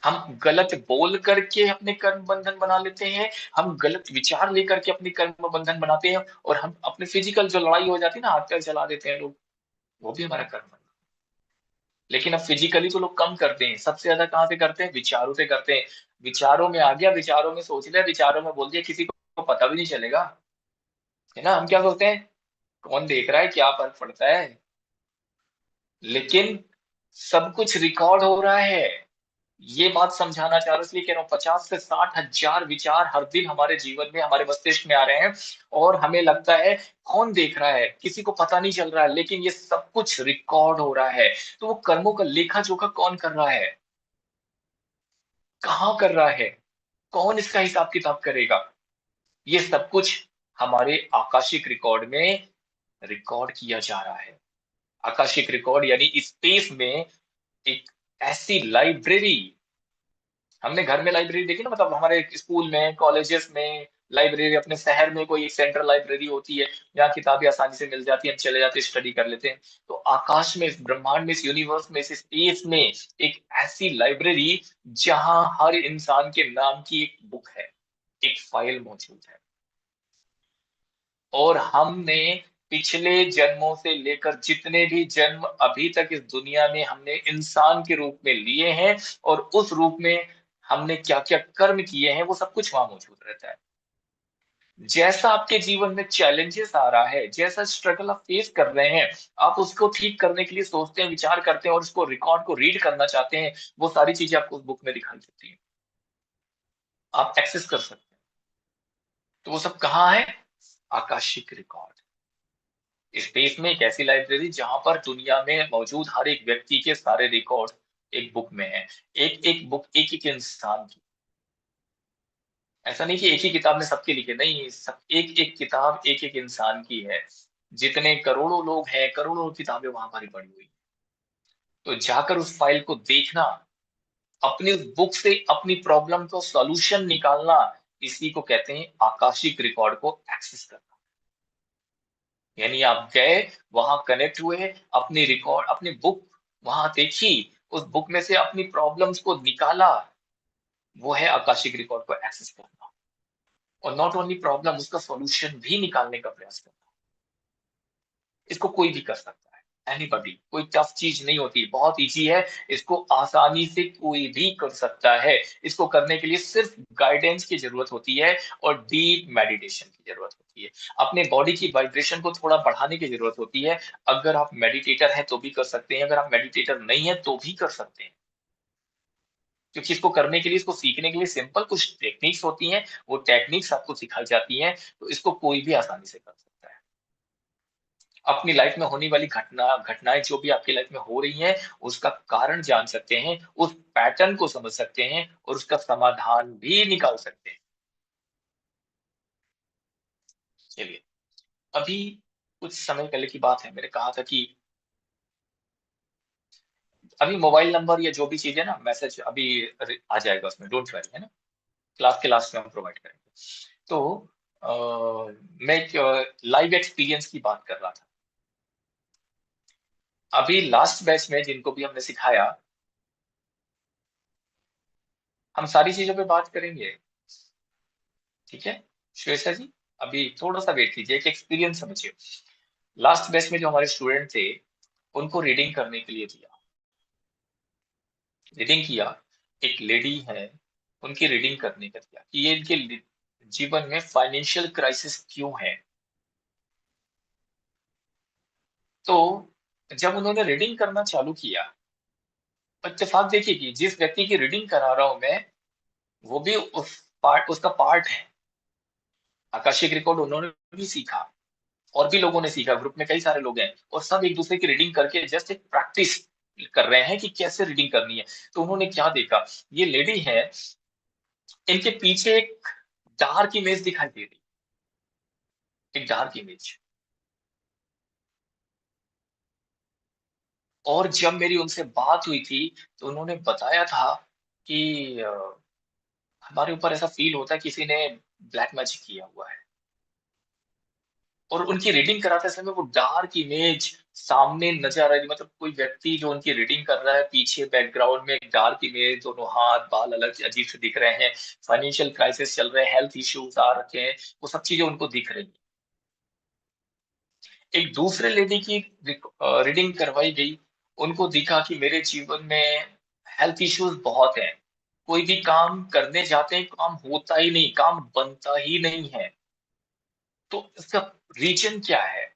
हम गलत बोल करके अपने कर्म बंधन बना लेते हैं, हम गलत विचार लेकर के अपने कर्म बंधन बनाते हैं, और हम अपने फिजिकल जो लड़ाई हो जाती है ना, आजकल चला देते हैं लोग, वो भी हमारा कर्म है। लेकिन अब फिजिकली तो लोग कम करते हैं, सबसे ज्यादा कहाँ से करते हैं? विचारों से करते हैं। विचारों में आ गया, विचारों में सोच लिया, विचारों में बोल दिया, किसी को पता भी नहीं चलेगा, है ना? हम क्या सोचते हैं, कौन देख रहा है, क्या फर्क पड़ता है? लेकिन सब कुछ रिकॉर्ड हो रहा है, ये बात समझाना चाह रहा हूँ, इसलिए कह रहा हूँ 50 से 60 हजार विचार हर दिन हमारे जीवन में, हमारे मस्तिष्क में आ रहे हैं और हमें लगता है कौन देख रहा है, किसी को पता नहीं चल रहा है, लेकिन ये सब कुछ रिकॉर्ड हो रहा है। तो वो कर्मों का लेखा-जोखा कौन कर रहा है? कहाँ कर रहा है? कौन इसका हिसाब-किताब करेगा? ये सब कुछ हमारे आकाशिक रिकॉर्ड में रिकॉर्ड किया जा रहा है। आकाशिक रिकॉर्ड यानी स्पेस में एक ऐसी लाइब्रेरी, हमने घर में लाइब्रेरी देखी ना, मतलब हमारे स्कूल में, कॉलेजेस में लाइब्रेरी, अपने शहर में कोई सेंट्रल लाइब्रेरी होती है, जहाँ किताबें आसानी से मिल जाती हैं, हम चले जाते हैं, स्टडी कर लेते हैं। तो आकाश में, इस ब्रह्मांड में, इस यूनिवर्स में, इस स्पेस में एक ऐसी लाइब्रेरी जहाँ हर इंसान के नाम की एक बुक है, एक फाइल मौजूद है। और हमने पिछले जन्मों से लेकर जितने भी जन्म अभी तक इस दुनिया में हमने इंसान के रूप में लिए हैं और उस रूप में हमने क्या-क्या कर्म किए हैं, वो सब कुछ वहाँ मौजूद रहता है। जैसा आपके जीवन में चैलेंजेस आ रहा है, जैसा स्ट्रगल आप फेस कर रहे हैं, आप उसको ठीक करने के लिए सोचते हैं, विचार करते हैं और उसको रिकॉर्ड को रीड करना चाहते हैं, वो सारी चीज़ें आपको उस बुक में दिखाई देती हैं। आप एक्सेस कर सकते हैं। तो वो सब कहाँ है? Akashic record. स्पेस में एक ऐसी लाइब्रेरी जहां पर दुनिया में मौजूद हर एक व्यक्ति के सारे रिकॉर्ड एक बुक में है। एक एक बुक एक एक इंसान की। ऐसा नहीं कि एक ही किताब में सबके लिखे, नहीं, सब एक एक किताब एक एक इंसान की है। जितने करोड़ों लोग हैं, करोड़ों किताबें वहां भरी पड़ी हुई। तो जाकर उस फाइल को देखना, अपनी उस बुक से अपनी प्रॉब्लम को सॉल्यूशन निकालना, इसी को कहते हैं आकाशिक रिकॉर्ड को एक्सेस करना। यानी आप गए, वहां कनेक्ट हुए, अपनी रिकॉर्ड, अपनी बुक वहां देखी, उस बुक में से अपनी प्रॉब्लम्स को निकाला, वो है आकाशिक रिकॉर्ड को एक्सेस करना। और नॉट ओनली प्रॉब्लम, उसका सॉल्यूशन भी निकालने का प्रयास करना। इसको कोई भी कर सकता है, एनीबॉडी, कोई टफ चीज नहीं होती, बहुत इजी है। इसको आसानी से कोई भी कर सकता है। इसको करने के लिए सिर्फ गाइडेंस की जरूरत होती है और डीप मेडिटेशन की जरूरत होती है। अपने बॉडी की वाइब्रेशन को थोड़ा बढ़ाने की जरूरत होती है। अगर आप मेडिटेटर हैं तो भी कर सकते हैं, अगर आप मेडिटेटर नहीं है तो भी कर सकते हैं। क्योंकि इसको करने के लिए, इसको सीखने के लिए सिंपल कुछ टेक्निक्स होती हैं, वो टेक्निक्स आपको सिखाई जाती हैं, तो इसको कोई भी आसानी से कर सकता है। अपनी लाइफ में होने वाली घटनाएँ जो भी आपकी लाइफ में हो रही हैं, उसका कारण जान सकते हैं, उस पैटर्न को समझ सकते हैं और उसका समाधान भी निकाल सकते हैं। चलिए, अभी कुछ समय पहले की बात है, मैंने कहा था कि अभी मोबाइल नंबर या जो भी चीज़ है ना, मैसेज अभी आ जाएगा उसमें, डोंट वरी, है ना? क्लास के लास्ट में हम प्रोवाइड करेंगे। तो मैं एक लाइव एक्सपीरियंस की बात कर रहा था। अभी लास्ट बैच में जिनको भी हमने सिखाया, हम सारी चीज़ों पे बात करेंगे, ठीक है? श्वेता जी, अभी थोड़ा-सा वेट कीजिए, एक एक्सपीरियंस समझिए। लास्ट बैच में जो हमारे स्टूडेंट थे, उनको रीडिंग करने के लिए दिया। रीडिंग किया, एक लेडी है, उनकी रीडिंग करने का दिया कि ये इनके जीवन में फाइनेंशियल क्राइसिस क्यों है। तो जब उन्होंने रीडिंग करना चालू किया, इत्तेफाक देखिए कि जिस व्यक्ति की रीडिंग करा रहा हूं मैं, वो भी उसका पार्ट है। आकाशिक रिकॉर्ड उन्होंने भी सीखा और भी लोगों ने सीखा, ग्रुप में कई सारे लोग हैं और सब एक दूसरे की रीडिंग करके जस्ट एक प्रैक्टिस कर रहे हैं कि कैसे रीडिंग करनी है। तो उन्होंने क्या देखा, ये लेडी है, इनके पीछे एक डार्क इमेज दिखाई दे रही, एक डार्क इमेज। और जब मेरी उनसे बात हुई थी, तो उन्होंने बताया था कि हमारे ऊपर ऐसा फील होता है किसी ने ब्लैक मैजिक किया हुआ है। और उनकी रीडिंग कराते समय वो डार्क इमेज सामने नज़र आ रही, मतलब कोई व्यक्ति जो उनकी रीडिंग कर रहा है, पीछे बैकग्राउंड में एक डार्क इमेज, दोनों हाथ, बाल अलग अजीब से दिख रहे हैं, फाइनेंशियल क्राइसिस चल रहे हैं, हेल्थ इश्यूज आ रखे हैं, वो सब चीज़ें उनको दिख रही हैं। एक दूसरे लेडी की रीडिंग करवाई गई, उनको दिखा कि मेरे जीवन में हेल्थ इश्यूज बहुत हैं, कोई भी काम करने जाते हैं, काम होता ही नहीं, काम बनता ही नहीं है। तो इसका रीज़न क्या है?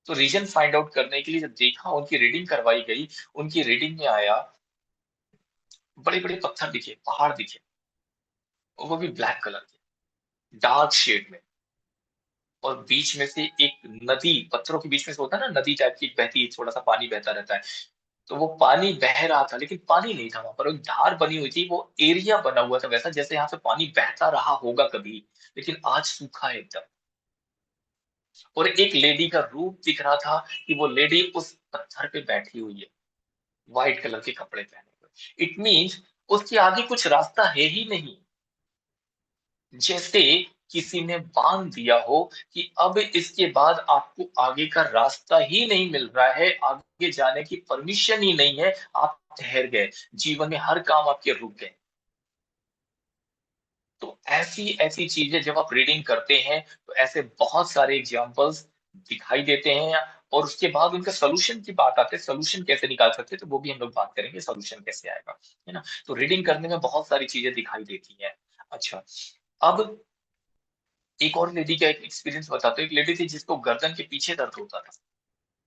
तो रीज़न फाइंड आउट करने के लिए जब देखा, उनकी रीडिंग करवाई गई, उनकी रीडिंग में आया बड़े-बड़े पत्थर दिखे, पहाड़ दिखे, और वो भी ब्लैक कलर के, डार्क शेड में, और बीच में से एक नदी, पत्थरों के बीच में से होता है ना नदी टाइप की बहती है, थोड़ा-सा पानी बहता रहता है। तो वो पानी बह रहा था, लेकिन पानी नहीं था वहाँ पर, एक धार बनी हुई थी, वो एरिया बना हुआ था वैसा जैसे यहाँ से पानी बहता रहा होगा कभी, लेकिन आज सूखा है एकदम। और एक लेडी का रूप दिख रहा था कि वो लेडी उस पत्थर पे बैठी हुई है, व्हाइट कलर के कपड़े पहने हुए। इट मीन्स उसके आगे कुछ रास्ता है ही नहीं। जैसे किसी ने बांध दिया हो कि अब इसके बाद आपको आगे का रास्ता ही नहीं मिल रहा है, आगे जाने की परमिशन ही नहीं है, आप ठहर गए, जीवन में हर काम आपके रुक गए। तो ऐसी-ऐसी चीज़ें जब आप रीडिंग करते हैं, तो ऐसे बहुत सारे एग्ज़ाम्पल्स दिखाई देते हैं, और उसके बाद उनका सॉल्यूशन की बात आती है, सॉल्यूशन कैसे निकाल सकते हैं, तो वो भी हम लोग बात करेंगे, सॉल्यूशन कैसे आएगा, है ना? तो रीडिंग करने में बहुत सारी चीज़ें दिखाई देती हैं। अच्छा, अब एक और लेडी का एक एक्सपीरियंस बताता हूँ। एक लेडी थी जिसको गर्दन के पीछे दर्द होता था।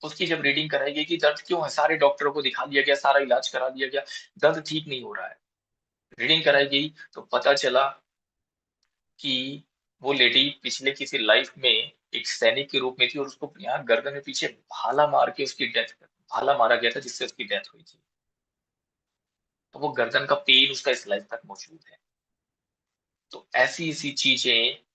उसकी जब रीडिंग कराई गई कि दर्द क्यों है? सारे डॉक्टरों को दिखा दिया गया, सारा इलाज करा दिया गया, दर्द ठीक नहीं हो रहा है। रीडिंग कराई गई तो पता चला कि वो लेडी पिछले किसी लाइफ में एक सैनिक के रूप में थी, और उसको यहाँ गर्दन में पीछे भाला मार के उसकी डेथ भाला मारा गया था, जिससे उसकी डेथ हुई थी। तो वो गर्दन का पेन उसका इस लाइफ तक मौजूद है। तो ऐसी-ऐसी चीज़ें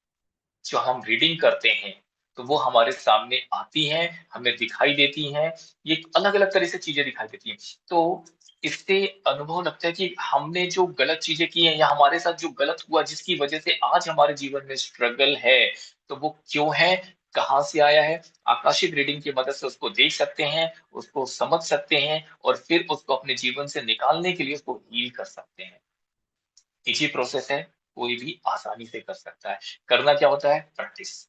जो हम रीडिंग करते हैं, तो वो हमारे सामने आती हैं, हमें दिखाई देती हैं, ये अलग-अलग तरह से चीज़ें दिखाई देती हैं। तो इससे अनुभव लगता है कि हमने जो गलत चीज़ें की हैं, या हमारे साथ जो गलत हुआ जिसकी वजह से आज हमारे जीवन में स्ट्रगल है, तो वो क्यों है, कहाँ से आया है? आकाशिक रीडिंग की मदद से उसको देख सकते हैं, उसको समझ सकते हैं, और फिर उसको अपने जीवन से निकालने के लिए उसको हील कर सकते हैं। ईज़ी प्रोसेस है, कोई भी आसानी से कर सकता है। करना क्या होता है? प्रैक्टिस।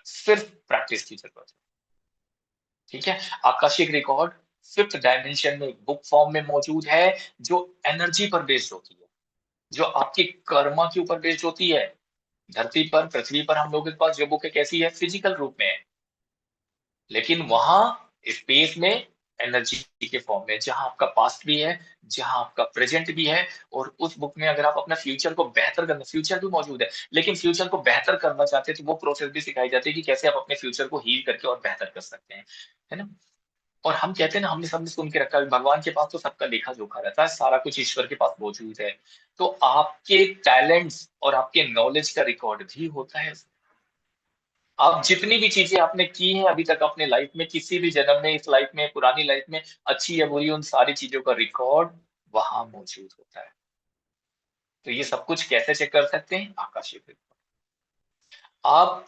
सिर्फ प्रैक्टिस की ज़रूरत है, ठीक है? आकाशिक रिकॉर्ड 5th डायमेंशन में एक बुक फॉर्म में मौजूद है, जो एनर्जी पर बेस्ड होती है, जो आपके कर्मा के ऊपर बेस्ड होती है। धरती पर, पृथ्वी पर हम लोगों के पास जो बुक है कैसी है? फिज़िकल रूप में है। लेकिन वहाँ स्पेस में एनर्जी के फॉर्म में, जहाँ आपका पास्ट भी है, जहाँ आपका प्रेज़ेंट भी है, और उस बुक में अगर आप अपना फ्यूचर को बेहतर करना, फ्यूचर भी मौजूद है, लेकिन फ्यूचर को बेहतर करना चाहते हैं, तो वो प्रोसेस भी सिखाई जाती है कि कैसे आप अपने फ्यूचर को हील करके और बेहतर कर सकते हैं। है ना? और हम कहते हैं ना, हमने सबने सुन के रखा है, भगवान के पास तो सबका लेखा-जोखा रहता है, सारा कुछ ईश्वर के पास मौजूद है। तो आपके टैलेंट्स और आपके नॉलेज का रिकॉर्ड भी होता है। आप जितनी भी चीज़ें आपने की हैं अभी तक अपने लाइफ़ में, किसी भी जन्म में, इस लाइफ़ में, पुरानी लाइफ़ में, अच्छी या बुरी, उन सारी चीज़ों का रिकॉर्ड वहाँ मौजूद होता है। तो ये सब कुछ कैसे चेक कर सकते हैं? आकाशीय रिकॉर्ड। आप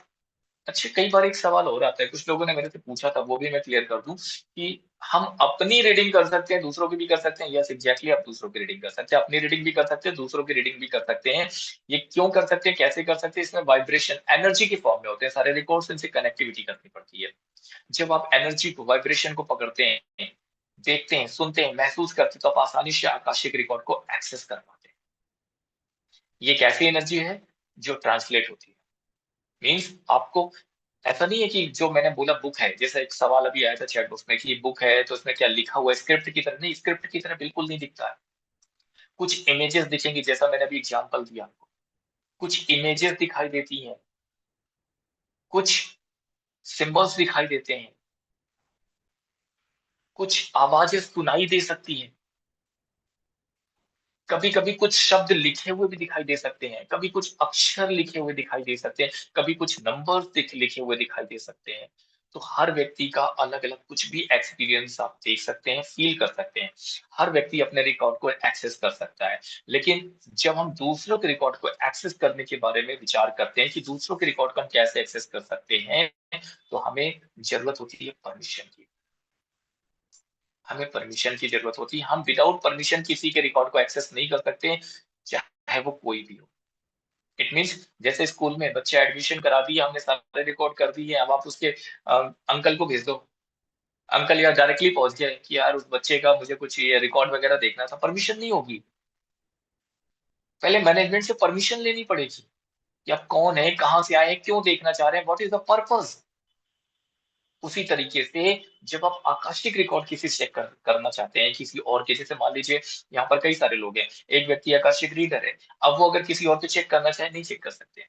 अच्छा, कई बार एक सवाल और आता है, कुछ लोगों ने मेरे से पूछा था, वो भी मैं क्लियर कर दूँ कि हम अपनी रीडिंग कर सकते हैं, दूसरों की भी कर सकते हैं? यस, एग्ज़ैक्टली, आप दूसरों की रीडिंग कर सकते हैं, अपनी रीडिंग भी कर सकते हैं, दूसरों की रीडिंग भी कर सकते हैं। ये क्यों कर सकते हैं, कैसे कर सकते हैं? इसमें वाइब्रेशन, एनर्जी के फॉर्म में होते हैं सारे रिकॉर्ड्स, इनसे कनेक्टिविटी करनी पड़ती है। जब आप एनर्जी को, वाइब्रेशन को पकड़ते हैं, देखते हैं, सुनते हैं, महसूस करते हैं, तो आप आसानी से आकाशिक रिकॉर्ड को एक्सेस कर पाते हैं। ये एक ऐसी एनर्जी है जो ट्रांसलेट होती है। मीन्स आपको ऐसा नहीं है कि जो मैंने बोला बुक है, जैसा एक सवाल अभी आया था चैट बॉक्स में कि ये बुक है तो इसमें क्या लिखा हुआ है, स्क्रिप्ट की तरह नहीं, स्क्रिप्ट की तरह बिल्कुल नहीं दिखता है। कुछ इमेजेस दिखेंगी, जैसा मैंने अभी एग्जांपल दिया आपको, कुछ इमेजेस दिखाई देती हैं, कुछ सिंबल्स दिखाई देते हैं, कुछ आवाजें सुनाई दे सकती हैं, कभी-कभी कुछ शब्द लिखे हुए भी दिखाई दे सकते हैं, कभी कुछ अक्षर लिखे हुए दिखाई दे सकते हैं, कभी कुछ नंबर्स लिखे हुए दिखाई दे सकते हैं। तो हर व्यक्ति का अलग-अलग कुछ भी एक्सपीरियंस आप देख सकते हैं, फ़ील कर सकते हैं। हर व्यक्ति अपने रिकॉर्ड को एक्सेस कर सकता है। लेकिन जब हम दूसरों के रिकॉर्ड को एक्सेस करने के बारे में विचार करते हैं कि दूसरों के रिकॉर्ड को हम कैसे एक्सेस कर सकते हैं, तो हमें ज़रूरत होती है परमिशन की। हमें परमिशन की ज़रूरत होती है। हम विदाउट परमिशन किसी के रिकॉर्ड को एक्सेस नहीं कर सकते, चाहे वो कोई भी हो। इट मीन्स जैसे स्कूल में बच्चे एडमिशन करा दिए, हमने सारे रिकॉर्ड कर दिए, अब आप उसके अंकल को भेज दो। अंकल या डायरेक्टली पहुँच गए कि यार उस बच्चे का मुझे कुछ ये रिकॉर्ड वगैरह देखना था, परमिशन नहीं होगी। पहले मैनेजमेंट से परमिशन लेनी पड़ेगी कि आप कौन हैं, कहाँ से आए हैं, क्यों देखना चाह रहे हैं, व्हाट इज़ द पर्पज़? उसी तरीके से जब आप आकाशिक रिकॉर्ड किसी से चेक करना चाहते हैं किसी और के, जैसे मान लीजिए यहाँ पर कई सारे लोग हैं, एक व्यक्ति आकाशिक रीडर है, अब वो अगर किसी और पे चेक करना चाहे नहीं चेक कर सकते।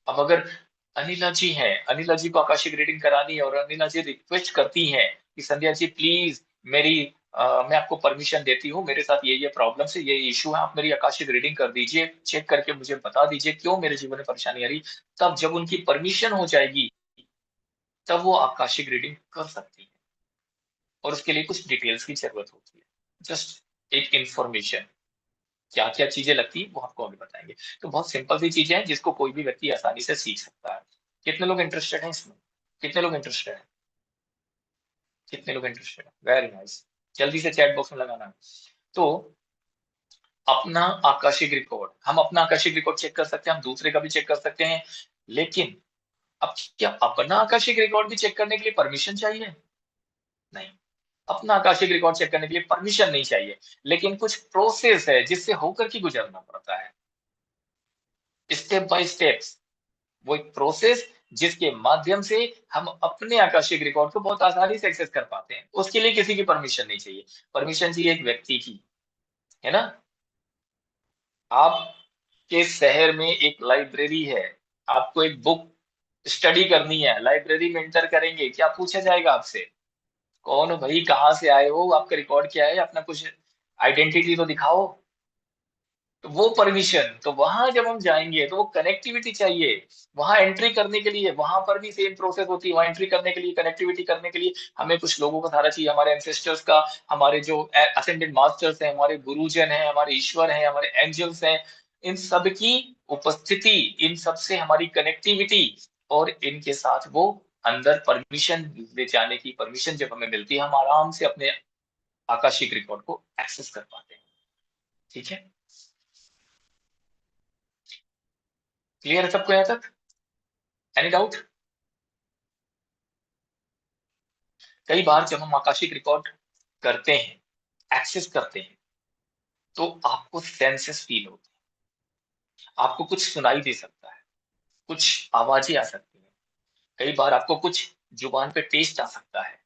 अब अगर अनिला जी हैं, अनिला जी को आकाशिक रीडिंग करानी है और अनिला जी रिक्वेस्ट करती हैं कि संध्या जी प्लीज मेरी मैं आपको परमिशन देती हूँ, मेरे साथ ये प्रॉब्लम है, ये इशू है, आप मेरी आकाशिक रीडिंग कर दीजिए, चेक करके मुझे बता दीजिए क्यों मेरे जीवन में परेशानी आ रही। तब जब उनकी परमिशन हो जाएगी तब वो आकाशिक रीडिंग कर सकती है, और उसके लिए कुछ डिटेल्स की जरूरत होती है, जस्ट एक इंफॉर्मेशन, क्या क्या चीजें लगती है वो आपको आगे बताएंगे। तो बहुत सिंपल सी चीजें हैं जिसको कोई भी व्यक्ति आसानी से सीख सकता है। कितने लोग इंटरेस्टेड हैं इसमें? कितने लोग इंटरेस्टेड हैं? कितने लोग इंटरेस्टेड हैं? वेरी नाइस, जल्दी से चैट बॉक्स में लगाना है। तो अपना आकाशिक रिकॉर्ड, हम अपना आकाशिक रिकॉर्ड चेक कर सकते हैं, हम दूसरे का भी चेक कर सकते हैं, लेकिन अब क्या अपना आकाशिक रिकॉर्ड भी चेक करने के लिए परमिशन चाहिए? नहीं, अपना आकाशिक रिकॉर्ड चेक करने के लिए परमिशन नहीं चाहिए, लेकिन कुछ प्रोसेस है जिससे होकर के गुजरना पड़ता है, स्टेप बाय स्टेप्स। वो एक प्रोसेस जिसके माध्यम से हम अपने आकाशिक रिकॉर्ड को बहुत आसानी से एक्सेस कर पाते हैं, उसके लिए किसी की परमिशन नहीं चाहिए। परमिशन चाहिए एक व्यक्ति की, है ना? आपके शहर में एक लाइब्रेरी है, आपको एक बुक स्टडी करनी है, लाइब्रेरी में एंटर करेंगे, क्या पूछा जाएगा आपसे? कौन हो भाई, कहाँ से आए हो, आपका रिकॉर्ड क्या है, अपना कुछ आइडेंटिटी तो दिखाओ। तो वो परमिशन, तो वहां जब हम जाएंगे तो वो कनेक्टिविटी चाहिए। वहां एंट्री करने के लिए वहां पर भी सेम प्रोसेस होती है, वहां एंट्री करने के लिए, कनेक्टिविटी करने के लिए हमें कुछ लोगों का सहारा चाहिए, हमारे एंसेस्टर्स का, हमारे जो असेंडेड मास्टर्स हैं, हमारे गुरुजन हैं, हमारे ईश्वर हैं, हमारे एंजल्स हैं, इन सब की उपस्थिति, इन सब से हमारी कनेक्टिविटी, और इनके साथ वो अंदर परमिशन ले जाने की परमिशन जब हमें मिलती है, हम आराम से अपने आकाशिक रिकॉर्ड को एक्सेस कर पाते हैं। ठीक है, क्लियर है सबको यहाँ तक? Any doubt? कई बार जब हम आकाशिक रिकॉर्ड करते हैं, एक्सेस करते हैं, तो आपको सेंसेस फील होते हैं, आपको कुछ सुनाई दे सकता है, कुछ आवाजें आ सकती हैं, कई बार आपको कुछ जुबान पे टेस्ट आ सकता है,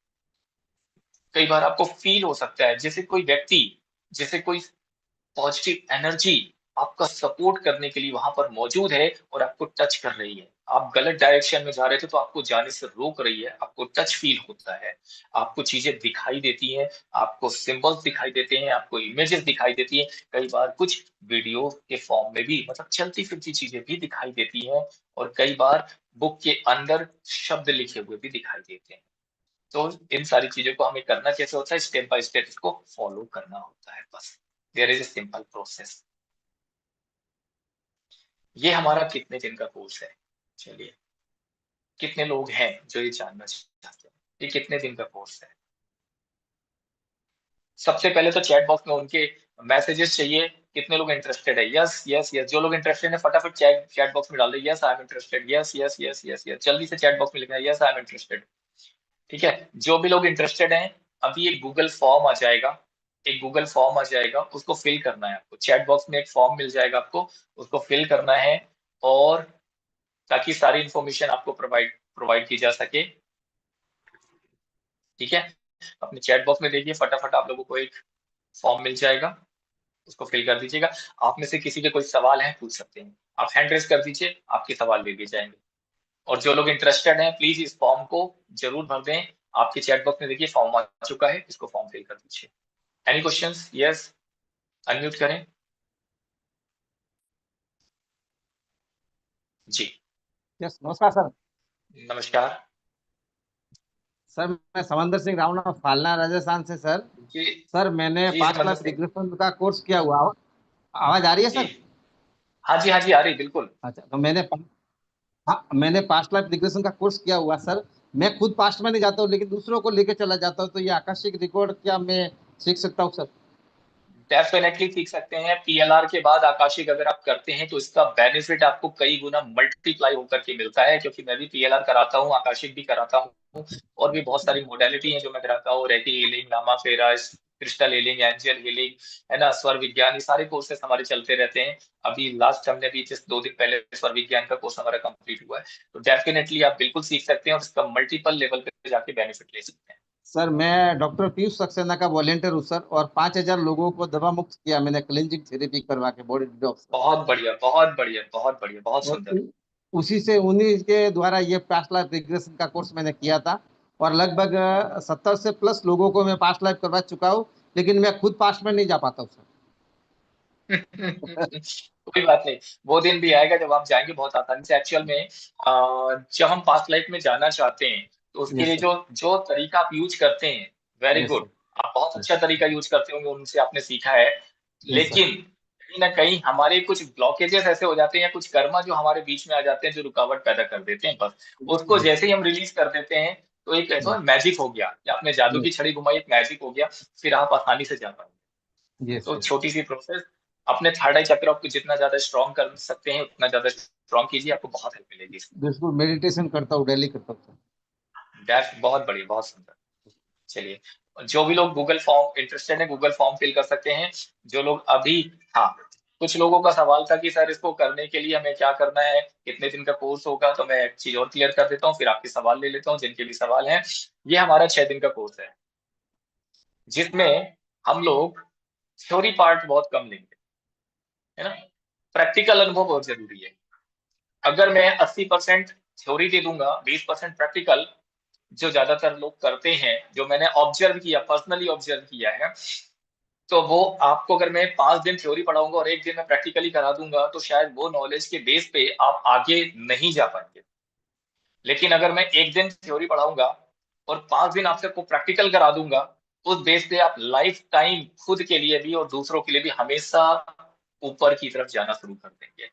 कई बार आपको फील हो सकता है जैसे कोई व्यक्ति, जैसे कोई पॉजिटिव एनर्जी आपका सपोर्ट करने के लिए वहां पर मौजूद है और आपको टच कर रही है। आप गलत डायरेक्शन में जा रहे थे तो आपको जाने से रोक रही है, आपको टच फील होता है, आपको चीजें दिखाई देती हैं, आपको सिंबल्स दिखाई देते हैं, आपको इमेजेस दिखाई देती हैं, कई बार कुछ वीडियो के फॉर्म में भी, मतलब चलती फिरती चीजें भी दिखाई देती हैं, और कई बार बुक के अंदर शब्द लिखे हुए भी दिखाई देते हैं। तो इन सारी चीजों को हमें करना कैसे होता है? स्टेप बाय स्टेप इसको फॉलो करना होता है, बस। There is a simple process. ये हमारा कितने दिन का कोर्स है? चलिए, कितने लोग हैं जो ये जानना चाहते हैं, ये कितने दिन का कोर्स है? सबसे पहले तो चैट बॉक्स में उनके मैसेजेस चाहिए, कितने लोग इंटरेस्टेड है? यस यस यस, जो लोग इंटरेस्टेड है फटाफट चैट चैट बॉक्स में डाल दे, yes I am interested, yes yes yes yes yes, जल्दी से चैट बॉक्स में लिखना है यस आई एम इंटरेस्टेड। ठीक है, जो भी लोग इंटरेस्टेड हैं, अभी एक गूगल फॉर्म आ जाएगा, एक गूगल फॉर्म आ जाएगा, उसको फिल करना है आपको, चैट बॉक्स में एक फॉर्म मिल जाएगा आपको, उसको फिल करना है, और ताकि सारी इंफॉर्मेशन आपको प्रोवाइड प्रोवाइड की जा सके। ठीक है, अपने चैट बॉक्स में देखिए, फटाफट आप लोगों को एक फॉर्म मिल जाएगा, उसको फिल कर दीजिएगा। आप में से किसी के कोई सवाल है पूछ सकते हैं, आप हैंड रेस कर दीजिए, आपके सवाल ले लिए जाएंगे। और जो लोग इंटरेस्टेड हैं प्लीज इस फॉर्म को जरूर भर दें, आपके चैट बॉक्स में देखिए फॉर्म आ चुका है, इसको फॉर्म फिल कर दीजिए। Any questions? यस, अनम्यूट करें। जी, यस, नमस्कार सर। नमस्कार। सर मैं समंदर सिंह रावना, फालना राजस्थान से सर। जी सर मैंने जी, पास्ट समंदर लाइफ सिंह। रिग्रेशन का कोर्स किया हुआ। आवाज आ रही है जी, सर? हाँ जी हाँ जी, आ रही बिल्कुल। अच्छा, तो हाँ, मैंने पास्ट लाइफ रिग्रेशन का कोर्स किया हुआ सर। मैं खुद पास्ट में नहीं जाता हूँ, लेकिन दूसरों को लेके चला जाता हूँ। तो ये आकाशिक रिकॉर्ड क्या मैं सीख सकता हूँ सर? डेफिनेटली सीख सकते हैं, पीएलआर के बाद आकाशिक अगर आप करते हैं तो इसका बेनिफिट आपको कई गुना मल्टीप्लाई होकर के मिलता है, क्योंकि मैं भी पीएलआर कराता हूँ, आकाशिक भी कराता हूँ, और भी बहुत सारी मोडेलिटी हैं जो मैं कराता हूँ, रेकी हीलिंग, लामा फेरा, क्रिस्टल हीलिंग, एंजल हीलिंग, है ना, स्वर विज्ञान, ये सारे कोर्सेस हमारे चलते रहते हैं। अभी लास्ट हमने भी जिस 2 दिन पहले स्वर विज्ञान का कोर्स हमारा कंप्लीट हुआ है। तो डेफिनेटली आप बिल्कुल सीख सकते हैं और इसका मल्टीपल लेवल पे जाके बेनिफिट ले सकते हैं। सर मैं डॉक्टर पीयूष सक्सेना का वॉलेंटियर हूँ सर, और 5,000 लोगों को दवा मुक्त किया मैंने क्लिनजिंग थेरेपी करवा के बॉडी डिटॉक्स। बहुत बढ़िया, बहुत बढ़िया, बहुत बढ़िया, बहुत और सुंदर। उसी से उन्हीं के द्वारा ये पास्ट लाइफ रिग्रेशन का कोर्स मैंने किया था, और लगभग 70 से प्लस लोगों को मैं पास्ट लाइफ करवा चुका हूँ, लेकिन मैं खुद पास्ट में नहीं जा पाता हूँ सर। कोई बात नहीं, वो दिन भी आएगा जब आप जाएंगे बहुत आसानी से। एक्चुअल में जब हम पास्ट लाइफ में जाना चाहते हैं तो उसके यस लिए सर। जो जो तरीका आप यूज करते हैं, वेरी यस गुड। सर। आप बहुत यस। अच्छा तरीका यूज करते होंगे, उनसे आपने सीखा है। Yes sir. लेकिन कहीं ना कहीं हमारे कुछ ब्लॉकेजेस ऐसे हो जाते हैं, या कुछ कर्मा जो हमारे बीच में आ जाते हैं, जो रुकावट पैदा कर देते हैं, बस उसको यस। जैसे ही हम रिलीज कर देते हैं तो एक ऐसा मैजिक हो गया, या आपने जादू की यस। छड़ी घुमाई, एक मैजिक हो गया, फिर आप आसानी से जा पाएंगे। यस तो सर। छोटी सी प्रोसेस, अपने थर्ड आई चक्र को जितना ज्यादा स्ट्रॉन्ग कर सकते हैं उतना ज्यादा स्ट्रॉन्ग कीजिए, आपको बहुत हेल्प मिलेगी इसमें। बिल्कुल मेडिटेशन करता हूँ, डेली करता हूँ दैट्स बहुत बढ़िया, बहुत सुंदर। चलिए, जो भी लोग गूगल फॉर्म इंटरेस्टेड है, गूगल फॉर्म फिल कर सकते हैं। जो लोग अभी, हाँ, कुछ लोगों का सवाल था कि सर इसको करने के लिए हमें क्या करना है, कितने दिन का कोर्स होगा, तो मैं एक चीज और क्लियर कर देता हूँ, फिर आपके सवाल ले लेता हूँ जिनके भी सवाल हैं। ये हमारा 6 दिन का कोर्स है, जिसमें हम लोग थ्योरी पार्ट बहुत कम लेंगे, है ना। प्रैक्टिकल अनुभव बहुत जरूरी है। अगर मैं 80% थ्योरी दे दूंगा, 20% प्रैक्टिकल, जो ज्यादातर लोग करते हैं, जो मैंने ऑब्जर्व किया, पर्सनली ऑब्जर्व किया है, तो वो आपको, अगर मैं 5 दिन थ्योरी पढ़ाऊंगा और एक दिन मैं प्रैक्टिकली करा दूंगा, तो शायद वो नॉलेज के बेस पे आप आगे नहीं जा पाएंगे। लेकिन अगर मैं एक दिन थ्योरी पढ़ाऊंगा और 5 दिन आपसे को प्रैक्टिकल करा दूंगा, उस बेस पे आप लाइफ टाइम खुद के लिए भी और दूसरों के लिए भी हमेशा ऊपर की तरफ जाना शुरू कर देंगे।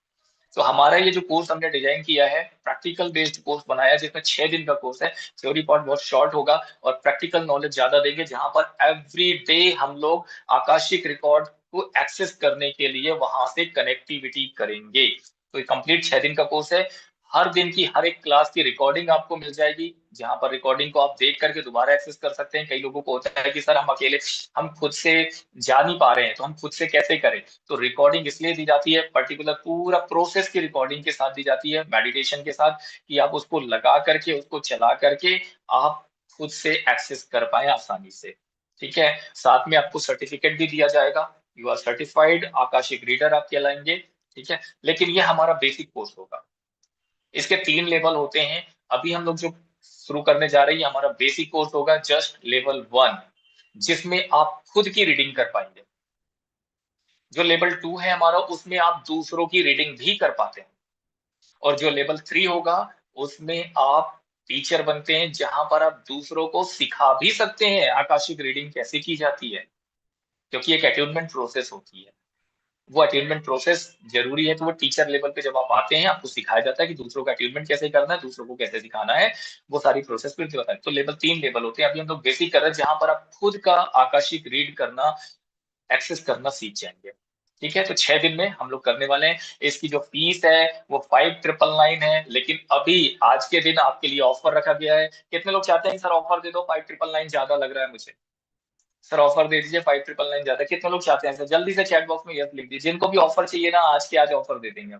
तो हमारा ये जो कोर्स हमने डिजाइन किया है, प्रैक्टिकल बेस्ड कोर्स बनाया, जिसमें 6 दिन का कोर्स है। थ्योरी पार्ट बहुत शॉर्ट होगा और प्रैक्टिकल नॉलेज ज्यादा देंगे, जहां पर एवरी डे हम लोग आकाशिक रिकॉर्ड को एक्सेस करने के लिए वहां से कनेक्टिविटी करेंगे। तो ये कंप्लीट 6 दिन का कोर्स है। हर दिन की हर एक क्लास की रिकॉर्डिंग आपको मिल जाएगी, जहां पर रिकॉर्डिंग को आप देख करके दोबारा एक्सेस कर सकते हैं। कई लोगों को होता है कि सर हम अकेले, हम खुद से जा नहीं पा रहे हैं, तो हम खुद से कैसे करें। तो रिकॉर्डिंग इसलिए दी जाती है, पर्टिकुलर पूरा प्रोसेस की रिकॉर्डिंग के साथ दी जाती है, मेडिटेशन के साथ, कि आप उसको लगा करके, उसको चला करके आप खुद से एक्सेस कर पाए आसानी से। ठीक है, साथ में आपको सर्टिफिकेट भी दिया जाएगा, you are certified akashic reader आप कहलाएंगे। ठीक है, लेकिन ये हमारा बेसिक कोर्स होगा। इसके 3 लेवल होते हैं। अभी हम लोग जो शुरू करने जा रहे हैं, हमारा बेसिक कोर्स होगा जस्ट लेवल 1, जिसमें आप खुद की रीडिंग कर पाएंगे। जो लेवल 2 है हमारा, उसमें आप दूसरों की रीडिंग भी कर पाते हैं। और जो लेवल 3 होगा, उसमें आप टीचर बनते हैं, जहां पर आप दूसरों को सिखा भी सकते हैं आकाशिक रीडिंग कैसे की जाती है, क्योंकि एक अट्यूनमेंट प्रोसेस होती है। वो अटेनमेंट प्रोसेस जरूरी है, तो वो टीचर लेवल पे जब आप आते हैं, आपको सिखाया जाता है कि दूसरों का अटेनमेंट कैसे करना है, दूसरों को कैसे सिखाना है, वो सारी प्रोसेस फिर होता है। तो लेवल 3 होते हैं। अभी हम लोग बेसिक कर रहे हैं, जहां पर आप खुद का आकाशिक रीड करना, एक्सेस करना सीख जाएंगे। ठीक है, तो 6 दिन में हम लोग करने वाले हैं। इसकी जो फीस है वो 5999 है, लेकिन अभी आज के दिन आपके लिए ऑफर रखा गया है। कितने लोग चाहते हैं कि सर ऑफर दे दो, 5999 ज्यादा लग रहा है मुझे, सर ऑफर दे दीजिए, 5999 ज्यादा, कितने लोग चाहते हैं सर? जल्दी से चैट बॉक्स में यस लिख दीजिए, जिनको भी ऑफर चाहिए ना, आज के आज ऑफर दे देंगे।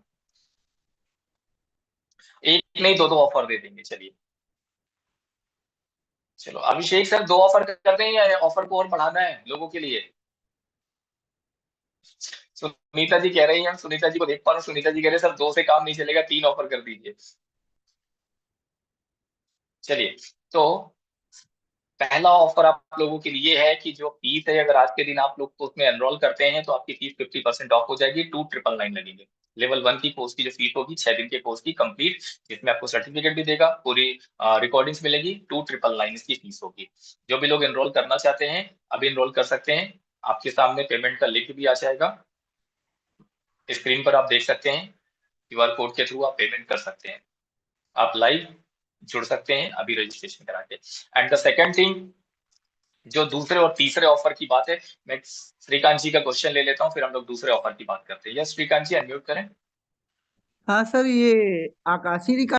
एक नहीं, दो दो ऑफर दे देंगे, चलिए। चलो अभिषेक सर, 2 ऑफर कर दें या ऑफर को और बढ़ाना है लोगों के लिए? सुनीता जी कह रही है, सुनीता जी को देख पा रहा हूँ, सुनीता जी कह रहे हैं सर 2 से काम नहीं चलेगा, 3 ऑफर कर दीजिए। चलिए, तो पहला ऑफर आप लोगों के लिए है कि जो फीस है, अगर आज के दिन आप लोग को उसमें एनरोल करते हैं, तो आपकी फीस 50% ऑफ हो जाएगी, 2999 लगेंगे। लेवल 1 की कोर्स की जो फीस होगी, 6 दिन के कोर्स की कंप्लीट, जिसमें आपको सर्टिफिकेट भी देगा, पूरी रिकॉर्डिंग्स मिलेगी, 2999 इसकी फीस होगी। जो भी लोग एनरोल करना चाहते हैं, अभी एनरोल कर सकते हैं। आपके सामने पेमेंट का लिंक भी आ जाएगा, स्क्रीन पर आप देख सकते हैं। क्यूआर कोड के थ्रू आप पेमेंट कर सकते हैं, आप लाइव जुड़ सकते हैं अभी रजिस्ट्रेशन करा के। एंड द सेकंड थिंग, जो दूसरे और तीसरे ऑफर की बात है, मैं श्रीकांत जी का क्वेश्चन ले लेता हूँ, फिर हम लोग दूसरे ऑफर की बात करते हैं। यस श्रीकांत जी, अनम्यूट करें। हाँ सर, ये आकाशी